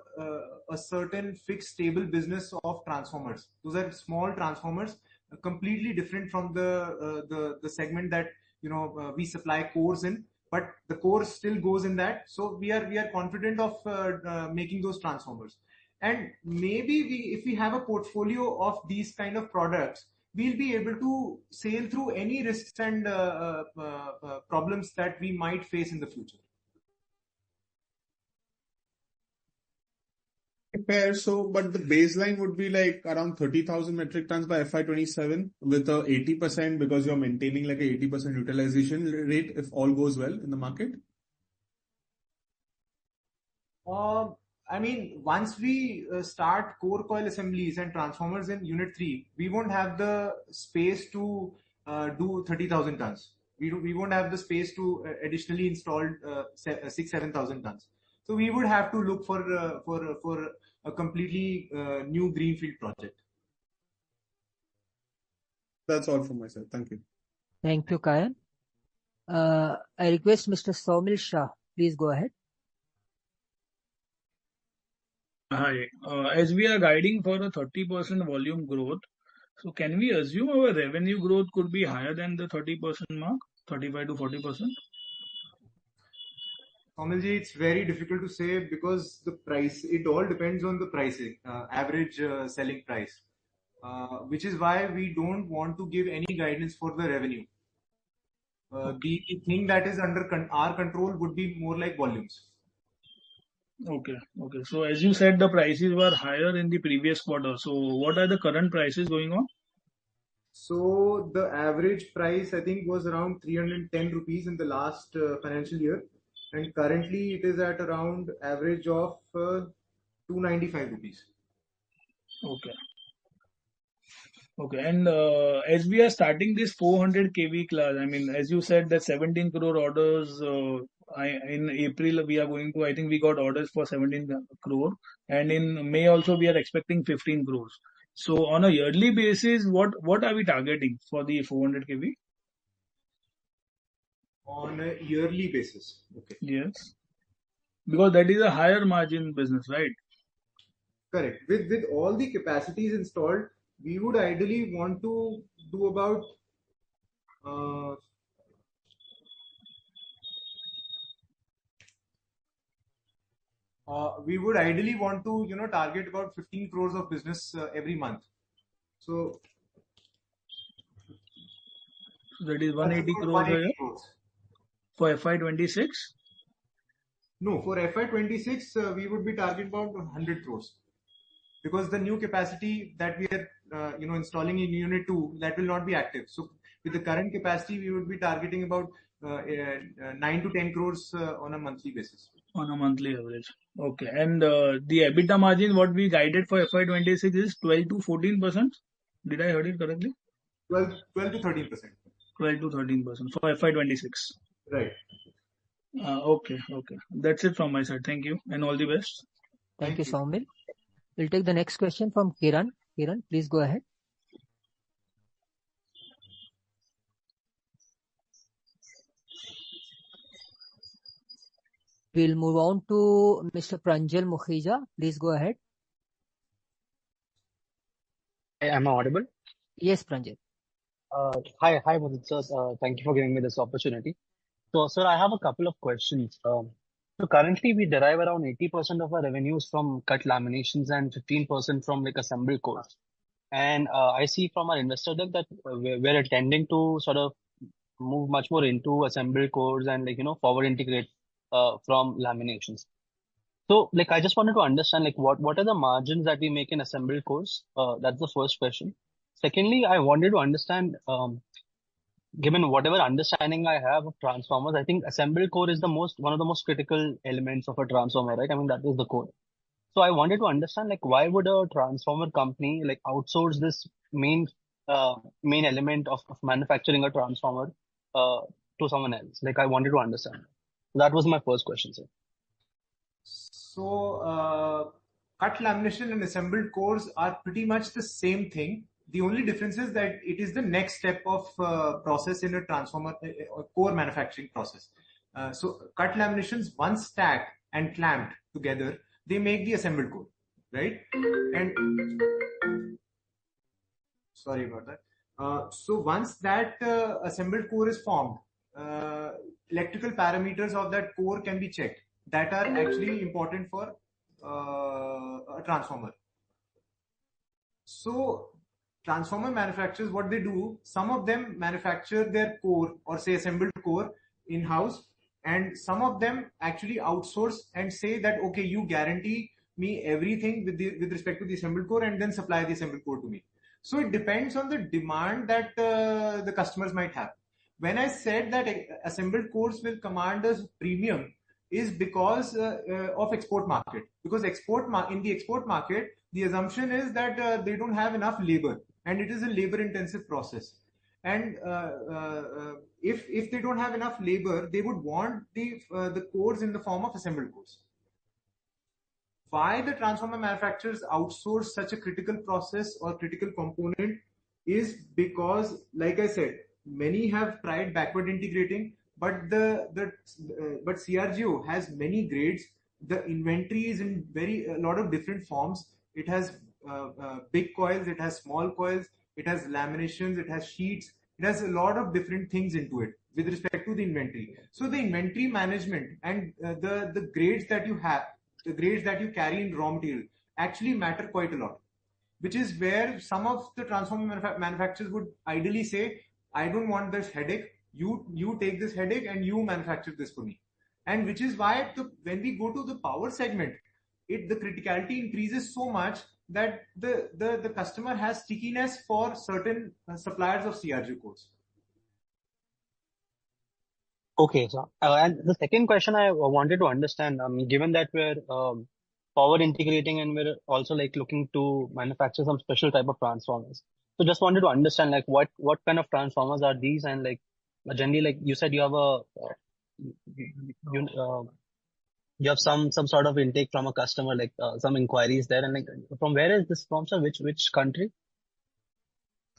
a certain fixed stable business of transformers. Those are small transformers, completely different from the segment that we supply cores in, but the core still goes in that. So we are confident of making those transformers. And maybe if we have a portfolio of these kind of products, we'll be able to sail through any risks and problems that we might face in the future. Fair. So, but the baseline would be like around 30,000 metric tons by FY27 with a 80% because you're maintaining like a 80% utilization rate if all goes well in the market. I mean, once we start core coil assemblies and transformers in Unit 3, we won't have the space to do 30,000 tons. We won't have the space to additionally install 6,000-7,000 tons. So we would have to look for a completely new greenfield project. That's all from my side. Thank you. Thank you, Kayan. I request Mr. Saumil Shah. Please go ahead. Hi. As we are guiding for a 30% volume growth, so can we assume our revenue growth could be higher than the 30% mark, 35 to 40%? Kamalji, it's very difficult to say because the price, it all depends on the pricing, average selling price, which is why we don't want to give any guidance for the revenue. The thing that is under our control would be more like volumes. Okay. So as you said, the prices were higher in the previous quarter. So what are the current prices going on? So the average price, I think, was around 310 rupees in the last financial year. And currently it is at around average of 295 rupees. Okay. And as we are starting this 400 kV class, I mean, as you said, that 17 crore orders, in April we are going to, I think we got orders for 17 crore. And in May also we are expecting 15 crores. So on a yearly basis, what are we targeting for the 400 kV? On a yearly basis. Okay. Yes. Because that is a higher margin business, right? Correct. With all the capacities installed, we would ideally want to do about target about 15 crores of business every month. So that is 180 crores a year for FY26. No, for FY26 we would be targeting about 100 crores because the new capacity that we are installing in Unit 2, that will not be active. So with the current capacity, we would be targeting about 9 to 10 crores on a monthly basis. On a monthly average. Okay. And the EBITDA margin, what we guided for FY26 is 12 to 14%. Did I heard it correctly? 12 to 13%. 12 to 13% for FY26. Right. Okay. That's it from my side. Thank you and all the best. Thank you, Saumil. We'll take the next question from Kiran. Kiran, please go ahead. We'll move on to Mr. Pranjal Mukhija. Please go ahead. Am I audible? Yes, Pranjal. Hi, Mudit sir. Thank you for giving me this opportunity. So, sir, I have a couple of questions. So currently we derive around 80% of our revenues from cut laminations and 15% from like assembled cores. And I see from our investor deck that we're intending to sort of move much more into assembled cores and forward integrate from laminations. So like I just wanted to understand like what are the margins that we make in assembled cores? That's the first question. Secondly, I wanted to understand given whatever understanding I have of transformers, I think assembled core is one of the most critical elements of a transformer, right? I mean, that is the core. So I wanted to understand, like, why would a transformer company like outsource this main element of manufacturing a transformer to someone else? Like, I wanted to understand. That was my first question, sir. So cut lamination and assembled cores are pretty much the same thing. The only difference is that it is the next step of process in a transformer core manufacturing process. So cut laminations, once stacked and clamped together, they make the assembled core, right? And sorry about that. So once that assembled core is formed, electrical parameters of that core can be checked. That are actually important for a transformer. So transformer manufacturers, what they do, some of them manufacture their core or say assembled core in-house, and some of them actually outsource and say that, okay, you guarantee me everything with respect to the assembled core and then supply the assembled core to me. So it depends on the demand that the customers might have. When I said that assembled cores will command a premium is because of export market. Because in the export market, the assumption is that they don't have enough labor and it is a labor intensive process. And if they don't have enough labor, they would want the cores in the form of assembled cores. why the transformer manufacturers outsource such a critical process or critical component is because, like I said, many have tried backward integrating, but but CRGO has many grades. The inventory is in a lot of different forms. It has big coils, it has small coils, it has laminations, it has sheets, it has a lot of different things into it with respect to the inventory. So the inventory management and the grades that you have, the grades that you carry in raw material actually matter quite a lot, which is where some of the transformer manufacturers would ideally say, I don't want this headache. You take this headache and you manufacture this for me. And which is why when we go to the power segment, the criticality increases so much that the customer has stickiness for certain suppliers of CRG codes. Okay, so and the second question I wanted to understand, given that we're power integrating and we're also like looking to manufacture some special type of transformers. So just wanted to understand like what kind of transformers are these, and like generally, like you said, you have you have some sort of intake from a customer, like some inquiries there, and like from where is this from, sir? Which country?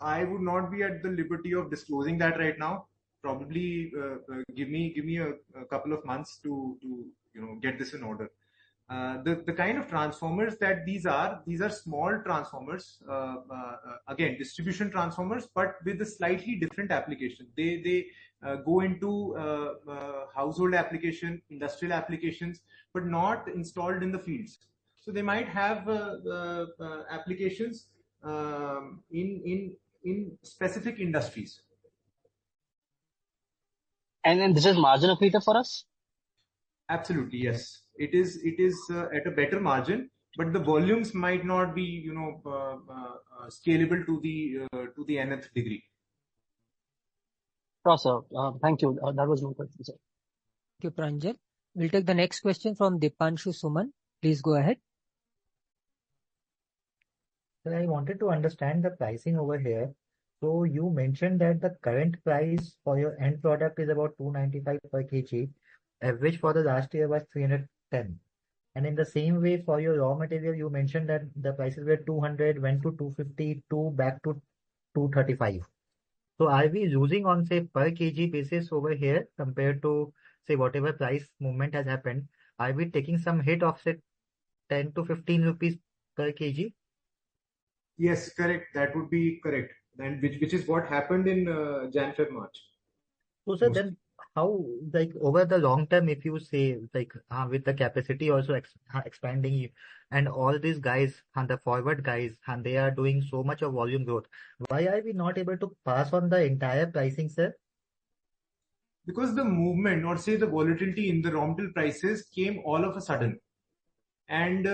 I would not be at the liberty of disclosing that right now. Probably give me a couple of months to get this in order. The kind of transformers that these are small transformers, again distribution transformers, but with a slightly different application. They go into household application, industrial applications, but not installed in the fields. So they might have applications in specific industries. And then this is margin accretive for us? Absolutely, yes. It is at a better margin, but the volumes might not be scalable to the nth degree. Sure, sir. Thank you. That was my question, sir. Thank you, Pranjal. We'll take the next question from Dipanshu Suman. Please go ahead. So I wanted to understand the pricing over here. So you mentioned that the current price for your end product is about 295 per kg. Average for the last year was 310. And in the same way for your raw material, you mentioned that the prices were 200, went to 250, back to 235. So are we losing on say per kg basis over here compared to say whatever price movement has happened? Are we taking some hit of say 10 to 15 rupees per kg? Yes, correct. That would be correct. And which is what happened in Jan, Feb, March. So sir, then how, like over the long term, if you say like with the capacity also expanding and all these guys and the forward guys and they are doing so much of volume growth, why are we not able to pass on the entire pricing, sir? Because the movement or say the volatility in the raw material prices came all of a sudden. And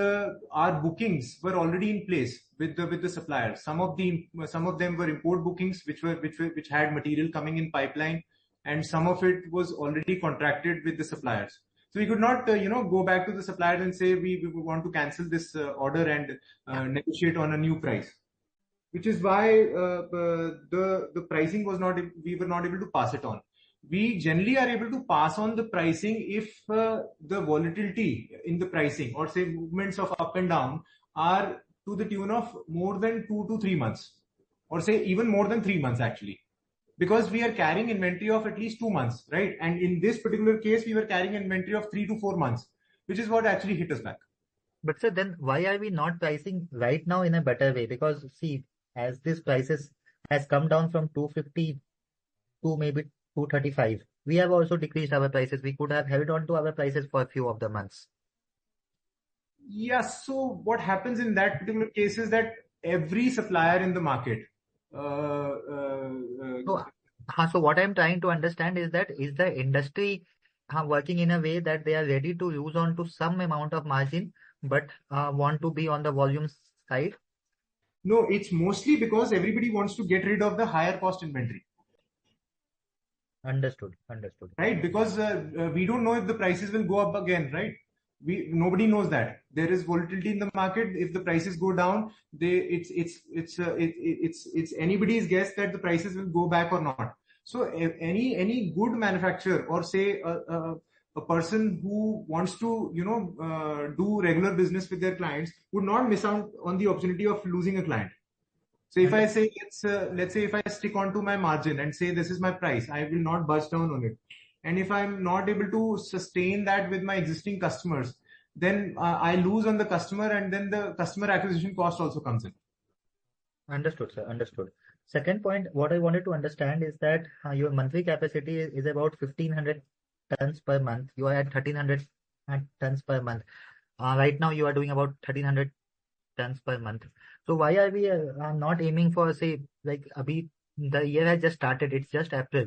our bookings were already in place with the suppliers. Some of them were import bookings which had material coming in pipeline, and some of it was already contracted with the suppliers. So we could not go back to the suppliers and say we want to cancel this order and negotiate on a new price, which is why the pricing we were not able to pass it on. We generally are able to pass on the pricing if the volatility in the pricing or say movements of up and down are to the tune of more than 2 to 3 months, or say even more than 3 months actually, because we are carrying inventory of at least 2 months, right? And in this particular case, we were carrying inventory of 3 to 4 months, which is what actually hit us back. But sir, then why are we not pricing right now in a better way? Because see, as this prices has come down from 250 to maybe 235, we have also decreased our prices. We could have held on to our prices for a few of the months. Yes. So what happens in that particular case is that every supplier in the market. So what I'm trying to understand is that is the industry working in a way that they are ready to lose on to some amount of margin, but want to be on the volume side? No, it's mostly because everybody wants to get rid of the higher cost inventory. Understood. Right, because we don't know if the prices will go up again, right? Nobody knows that. There is volatility in the market. If the prices go down, it's anybody's guess that the prices will go back or not. So any good manufacturer or say a person who wants to, do regular business with their clients would not miss out on the opportunity of losing a client. So if I say, let's say if I stick onto my margin and say this is my price, I will not budge down on it. And if I'm not able to sustain that with my existing customers, then I lose on the customer, and then the customer acquisition cost also comes in. Understood, sir. Understood. Second point, what I wanted to understand is that your monthly capacity is about 1500 tons per month. You are at 1300 tons per month. Right now, you are doing about 1300 tons per month. So why are we not aiming for, say, like the year has just started, it's just April.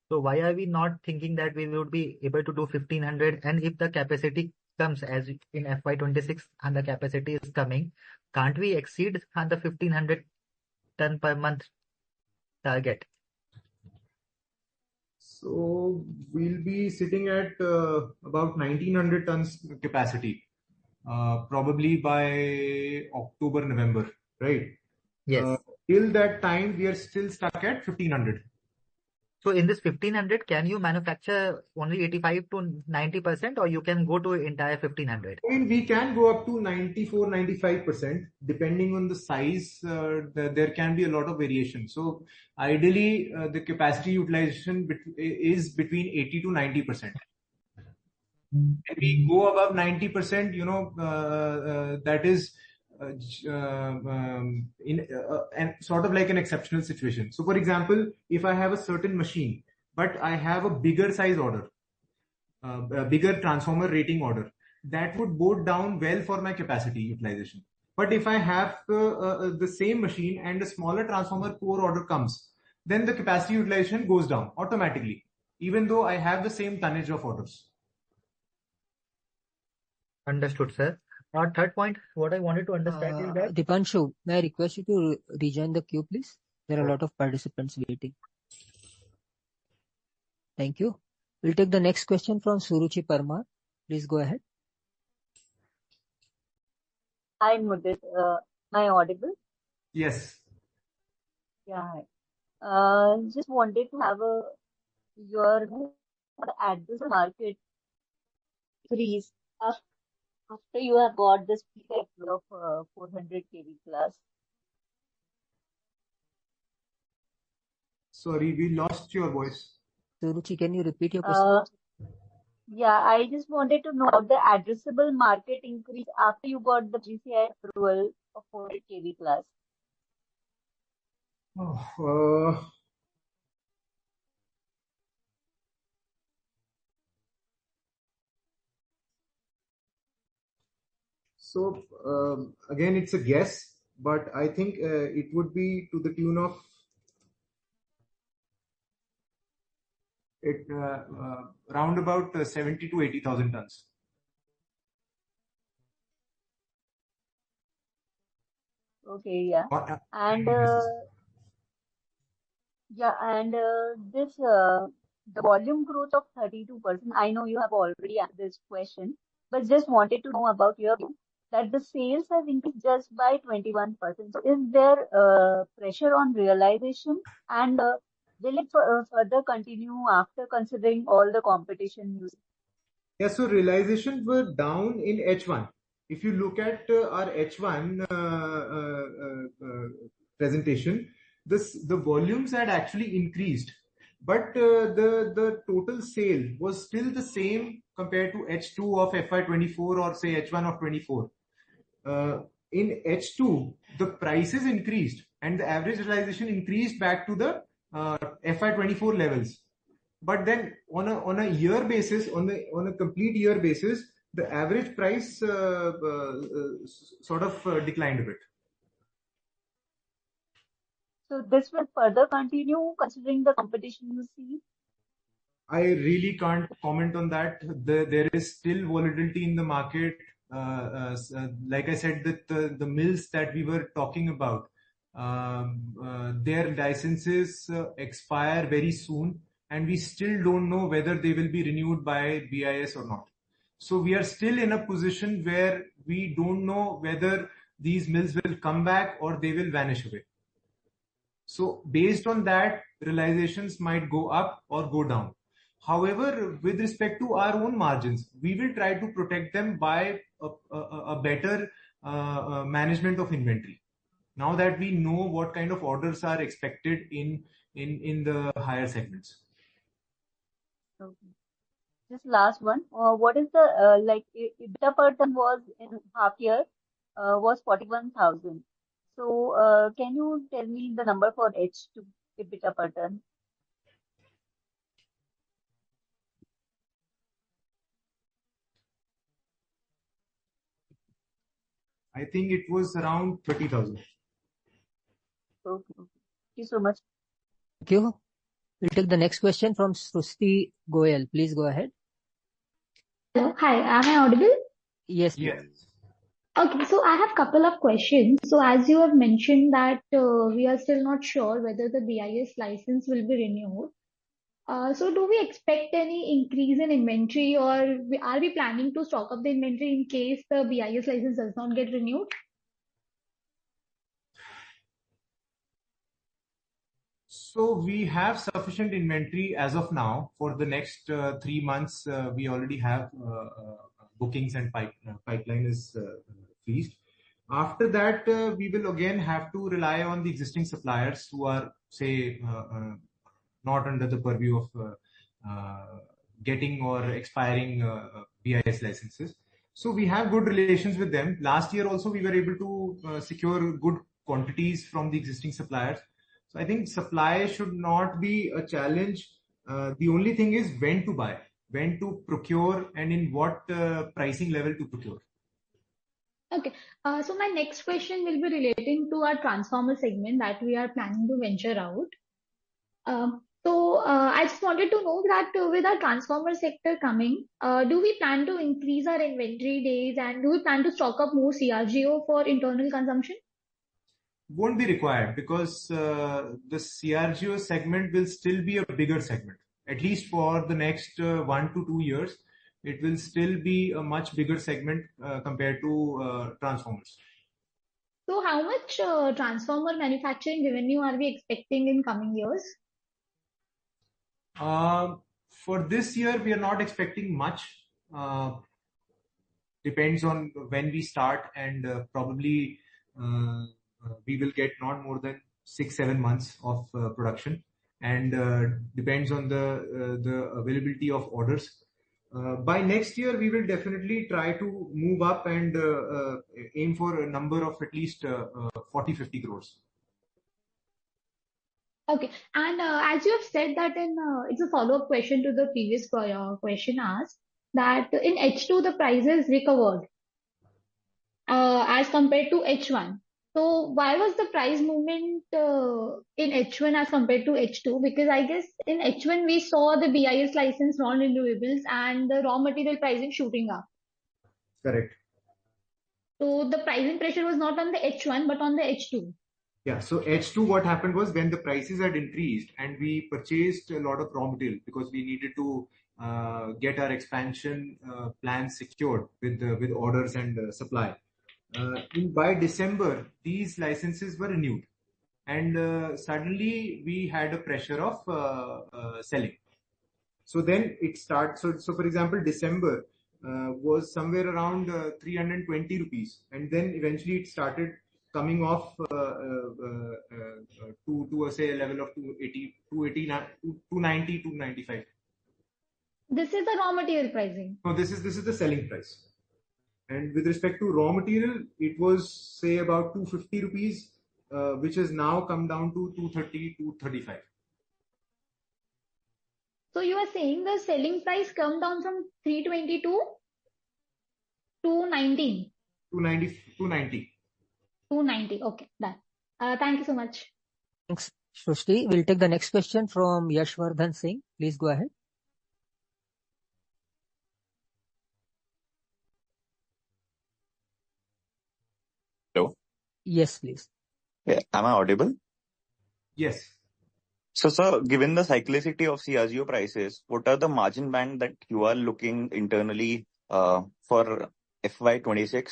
So why are we not thinking that we would be able to do 1500? And if the capacity comes as in FY26 and the capacity is coming, can't we exceed the 1500 ton per month target? So we'll be sitting at about 1900 tons capacity, probably by October, November, right? Yes. Till that time, we are still stuck at 1500. So in this 1500, can you manufacture only 85 to 90%, or you can go to entire 1500? I mean, we can go up to 94, 95%, depending on the size. There can be a lot of variation. So ideally, the capacity utilization is between 80 to 90%. If we go above 90%, that is and sort of like an exceptional situation. So for example, if I have a certain machine, but I have a bigger size order, a bigger transformer rating order, that would bode down well for my capacity utilization. But if I have the same machine and a smaller transformer core order comes, then the capacity utilization goes down automatically, even though I have the same tonnage of orders. Understood, sir. Third point, what I wanted to understand is that... Dipanshu, may I request you to rejoin the queue, please? There are a lot of participants waiting. Thank you. We'll take the next question from Suruchi Parmar. Please go ahead. Hi, Mudit. Am I audible? Yes. Yeah. Hi. Just wanted to have your address market increase after you have got this peak of 400 kV plus. Sorry, we lost your voice. Suruchi, can you repeat your question? Yeah, I just wanted to know the addressable market increase after you got the GCI approval of 400 kV plus. So again, it's a guess, but I think it would be to the tune of round about 70 to 80,000 tons. Okay, yeah. And this the volume growth of 32%. I know you have already answered this question, but just wanted to know about your view that the sales have increased just by 21%. So is there pressure on realization, and will it further continue after considering all the competition you see? Yeah, so realizations were down in H1. If you look at our H1 presentation, the volumes had actually increased, but the total sale was still the same compared to H2 of FY24 or say H1 of 24. In H2, the prices increased and the average realization increased back to the FY24 levels. But then on a year basis, on a complete year basis, the average price sort of declined a bit. So this will further continue considering the competition you see? I really can't comment on that. There is still volatility in the market. Like I said, that the mills that we were talking about, their licenses expire very soon, and we still don't know whether they will be renewed by BIS or not. So we are still in a position where we don't know whether these mills will come back or they will vanish away. So based on that, realizations might go up or go down. However, with respect to our own margins, we will try to protect them by a better management of inventory. Now that we know what kind of orders are expected in the higher segments. Okay. Just last one. What is the EBITDA per ton was in half year was 41,000. So can you tell me the number for H2 EBITDA per ton? I think it was around 30,000. Okay. Thank you so much. Thank you. We'll take the next question from Srusti Goyal. Please go ahead. Hello. Hi, am I audible? Yes. Yes. Okay, so I have a couple of questions. So as you have mentioned that we are still not sure whether the BIS license will be renewed. So do we expect any increase in inventory, or are we planning to stock up the inventory in case the BIS license does not get renewed? So we have sufficient inventory as of now for the next 3 months. We already have bookings and pipeline is freezed. After that, we will again have to rely on the existing suppliers who are, say, not under the purview of getting or expiring BIS licenses. So we have good relations with them. Last year also we were able to secure good quantities from the existing suppliers. So I think supply should not be a challenge. The only thing is when to buy, when to procure, and in what pricing level to procure. Okay. So my next question will be relating to our transformer segment that we are planning to venture out. I just wanted to know that with our transformer sector coming, do we plan to increase our inventory days, and do we plan to stock up more CRGO for internal consumption? Won't be required, because the CRGO segment will still be a bigger segment. At least for the next 1 to 2 years, it will still be a much bigger segment compared to transformers. So how much transformer manufacturing revenue are we expecting in coming years? For this year, we are not expecting much. Depends on when we start, and probably we will get not more than 6-7 months of production, and depends on the availability of orders. By next year, we will definitely try to move up and aim for a number of at least 40-50 crores. Okay, and as you have said that it's a follow-up question to the previous question asked, that in H2 the prices recovered as compared to H1. So why was the price movement in H1 as compared to H2? Because I guess in H1 we saw the BIS license non-renewables and the raw material pricing shooting up. Correct. So the pricing pressure was not on the H1 but on the H2. Yeah, so H2, what happened was when the prices had increased and we purchased a lot of raw material because we needed to get our expansion plans secured with orders and supply. By December, these licenses were renewed, and suddenly we had a pressure of selling. So then it starts. So for example, December was somewhere around 320 rupees, and then eventually it started coming off to say a level of 280, 290, 295. This is the raw material pricing. No, this is the selling price. And with respect to raw material, it was say about 250 rupees, which has now come down to 230, 235. So you are saying the selling price come down from 320 to 290. 290. 290. Okay, done. Thank you so much. Thanks, Srushti. We'll take the next question from Yashvardhan Singh. Please go ahead. Hello. Yes, please. Yeah, am I audible? Yes. So, sir, given the cyclicity of CRGO prices, what are the margin band that you are looking internally for FY26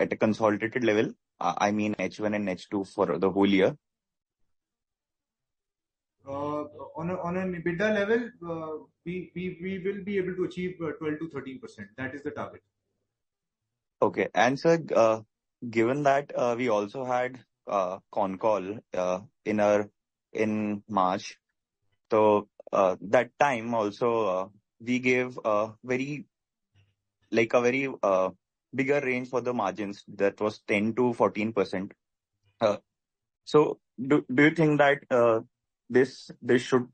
at a consolidated level? I mean H1 and H2 for the whole year. on an EBITDA level, we will be able to achieve 12 to 13%. That is the target. Okay. And sir, given that we also had Concall in March, so that time also we gave a very bigger range for the margins, that was 10 to 14%. So do you think that this should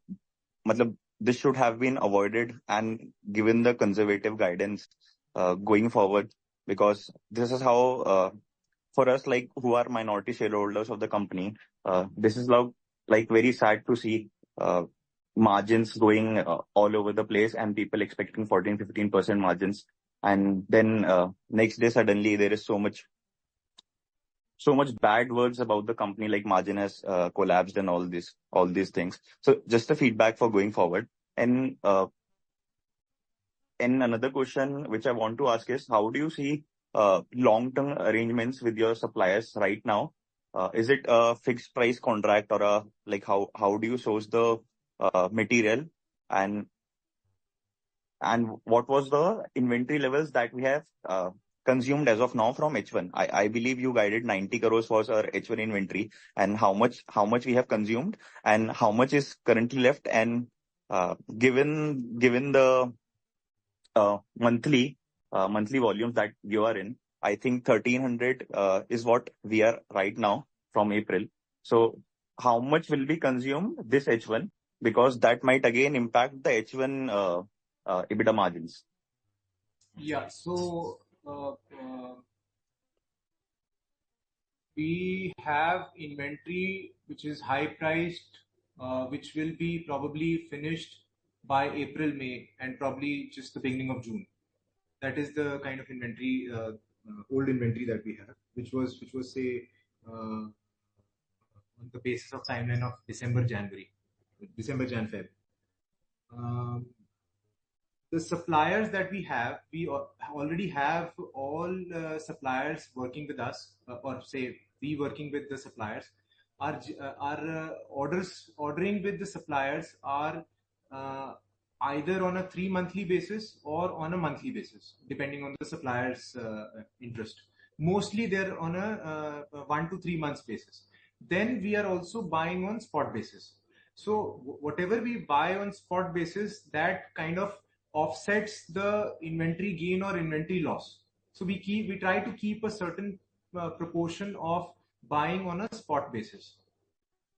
this should have been avoided and given the conservative guidance going forward? Because this is how for us, like, who are minority shareholders of the company, this is like very sad to see margins going all over the place and people expecting 14-15% margins, and then next day suddenly there is so much bad words about the company, like margin has collapsed and all these things. So just a feedback for going forward. And another question which I want to ask is, how do you see long-term arrangements with your suppliers right now? Is it a fixed price contract or how do you source the material, and what was the inventory levels that we have consumed as of now from H1? I believe you guided 90 crores was our H1 inventory, and how much we have consumed and how much is currently left, and given the monthly volumes that you are in, I think 1300 is what we are right now from April. So how much will be consumed this H1? Because that might again impact the H1 EBITDA margins. Yeah. So we have inventory which is high priced, which will be probably finished by April, May, and probably just the beginning of June. That is the kind of inventory, old inventory that we have, which was say on the basis of timeline of December, Jan, Feb. The suppliers that we have, we already have all suppliers working with us, or say we working with the suppliers. Our ordering with the suppliers are either on a 3-monthly basis or on a monthly basis, depending on the supplier's interest. Mostly they're on a 1 to 3 months basis. Then we are also buying on spot basis. So whatever we buy on spot basis, that kind of offsets the inventory gain or inventory loss. So we try to keep a certain proportion of buying on a spot basis.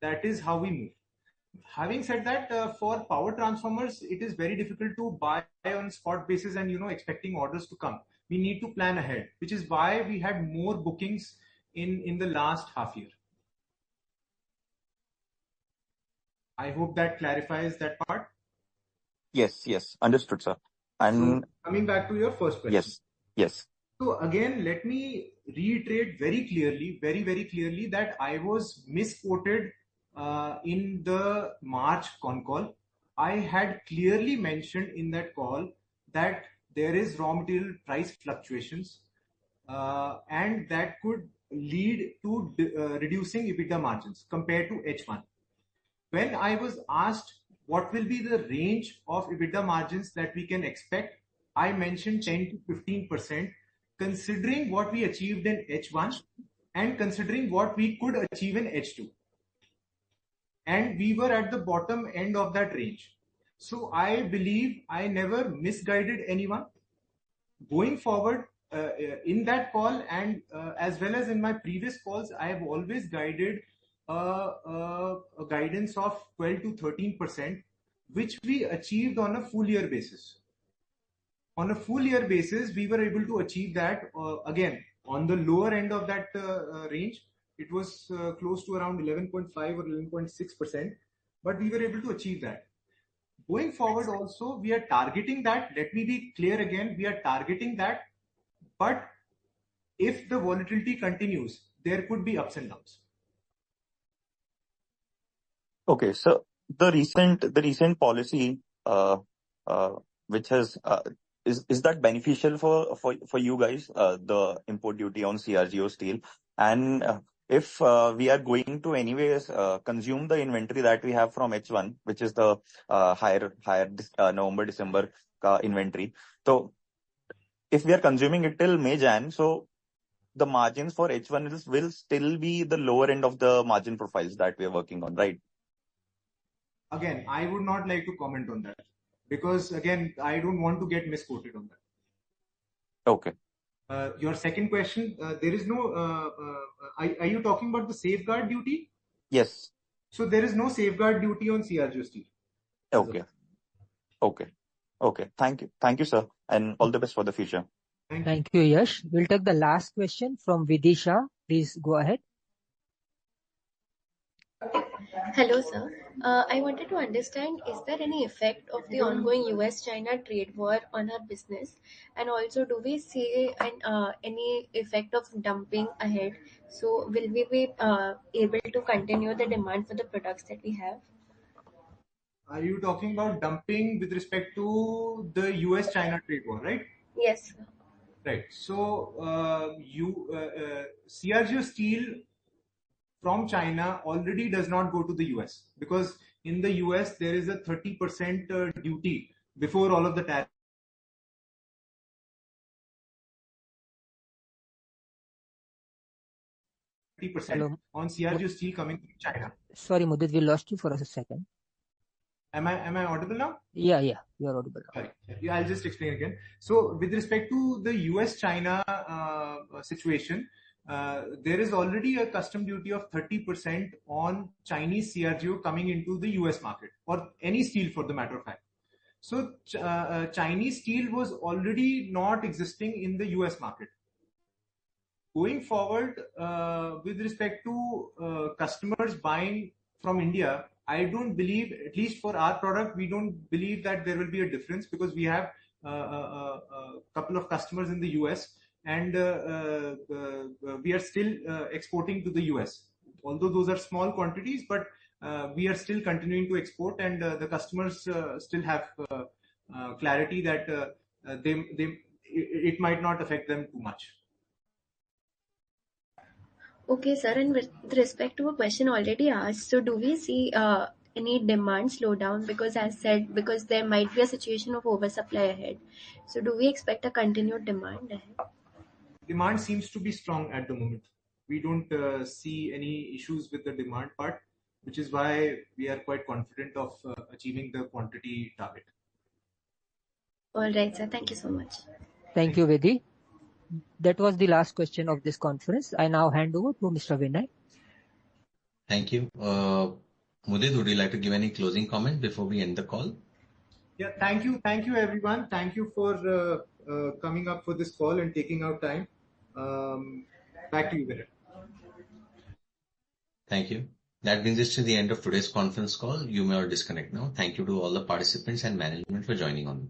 That is how we move. Having said that, for power transformers, it is very difficult to buy on spot basis and expecting orders to come. We need to plan ahead, which is why we had more bookings in the last half year. I hope that clarifies that part. Yes, understood, sir. And so coming back to your first question. Yes. So again, let me reiterate very clearly, very clearly, that I was misquoted in the March con call. I had clearly mentioned in that call that there is raw material price fluctuations, and that could lead to reducing EBITDA margins compared to H1. When I was asked what will be the range of EBITDA margins that we can expect, I mentioned 10 to 15%, considering what we achieved in H1 and considering what we could achieve in H2. And we were at the bottom end of that range. So I believe I never misguided anyone. Going forward, in that call and as well as in my previous calls, I have always guided a guidance of 12 to 13%, which we achieved on a full year basis. On a full year basis, we were able to achieve that again on the lower end of that range. It was close to around 11.5 or 11.6%, but we were able to achieve that. Going forward also, we are targeting that. Let me be clear again, we are targeting that, but if the volatility continues, there could be ups and downs. Okay, so the recent policy, which has is that beneficial for you guys, the import duty on CRGO steel, and if we are going to anyways consume the inventory that we have from H1, which is the higher November, December inventory. So if we are consuming it till May, Jan, so the margins for H1 will still be the lower end of the margin profiles that we are working on, right? Again, I would not like to comment on that because again, I don't want to get misquoted on that. Okay. Your second question, there is no, are you talking about the safeguard duty? Yes. So there is no safeguard duty on CRGO steel. Okay. Okay. Okay. Thank you, sir. And all the best for the future. Thank you, Yash. We'll take the last question from Vidisha. Please go ahead. Hello, sir. I wanted to understand, is there any effect of the ongoing US-China trade war on our business? And also, do we see any effect of dumping ahead? So, will we be able to continue the demand for the products that we have? Are you talking about dumping with respect to the US-China trade war, right? Yes. Right. So, CRGO steel from China already does not go to the US because in the US there is a 30% duty before all of the tariffs. 30% on CRGO steel coming from China. Sorry, Mudit, we lost you for a second. Am I audible now? Yeah, you're audible. Sorry. Yeah, I'll just explain again. So, with respect to the US-China situation, there is already a custom duty of 30% on Chinese CRGO coming into the US market, or any steel for the matter of fact. So, Chinese steel was already not existing in the US market. Going forward, with respect to customers buying from India, I don't believe, at least for our product, we don't believe that there will be a difference because we have a couple of customers in the US and we are still exporting to the US. Although those are small quantities, but we are still continuing to export and the customers still have clarity that it might not affect them too much. Okay, sir. And with respect to a question already asked, so do we see any demand slowdown? Because as said, because there might be a situation of oversupply ahead. So do we expect a continued demand ahead? Demand seems to be strong at the moment. We don't see any issues with the demand part, which is why we are quite confident of achieving the quantity target. All right, sir. Thank you so much. Thank you, Vedi. That was the last question of this conference. I now hand over to Mr. Vinay. Thank you. Mudit, would you like to give any closing comment before we end the call? Yeah, thank you everyone. Thank you for coming up for this call and taking out time. Back to you, Vinay. Thank you. That brings us to the end of today's conference call. You may all disconnect now. Thank you to all the participants and management for joining on.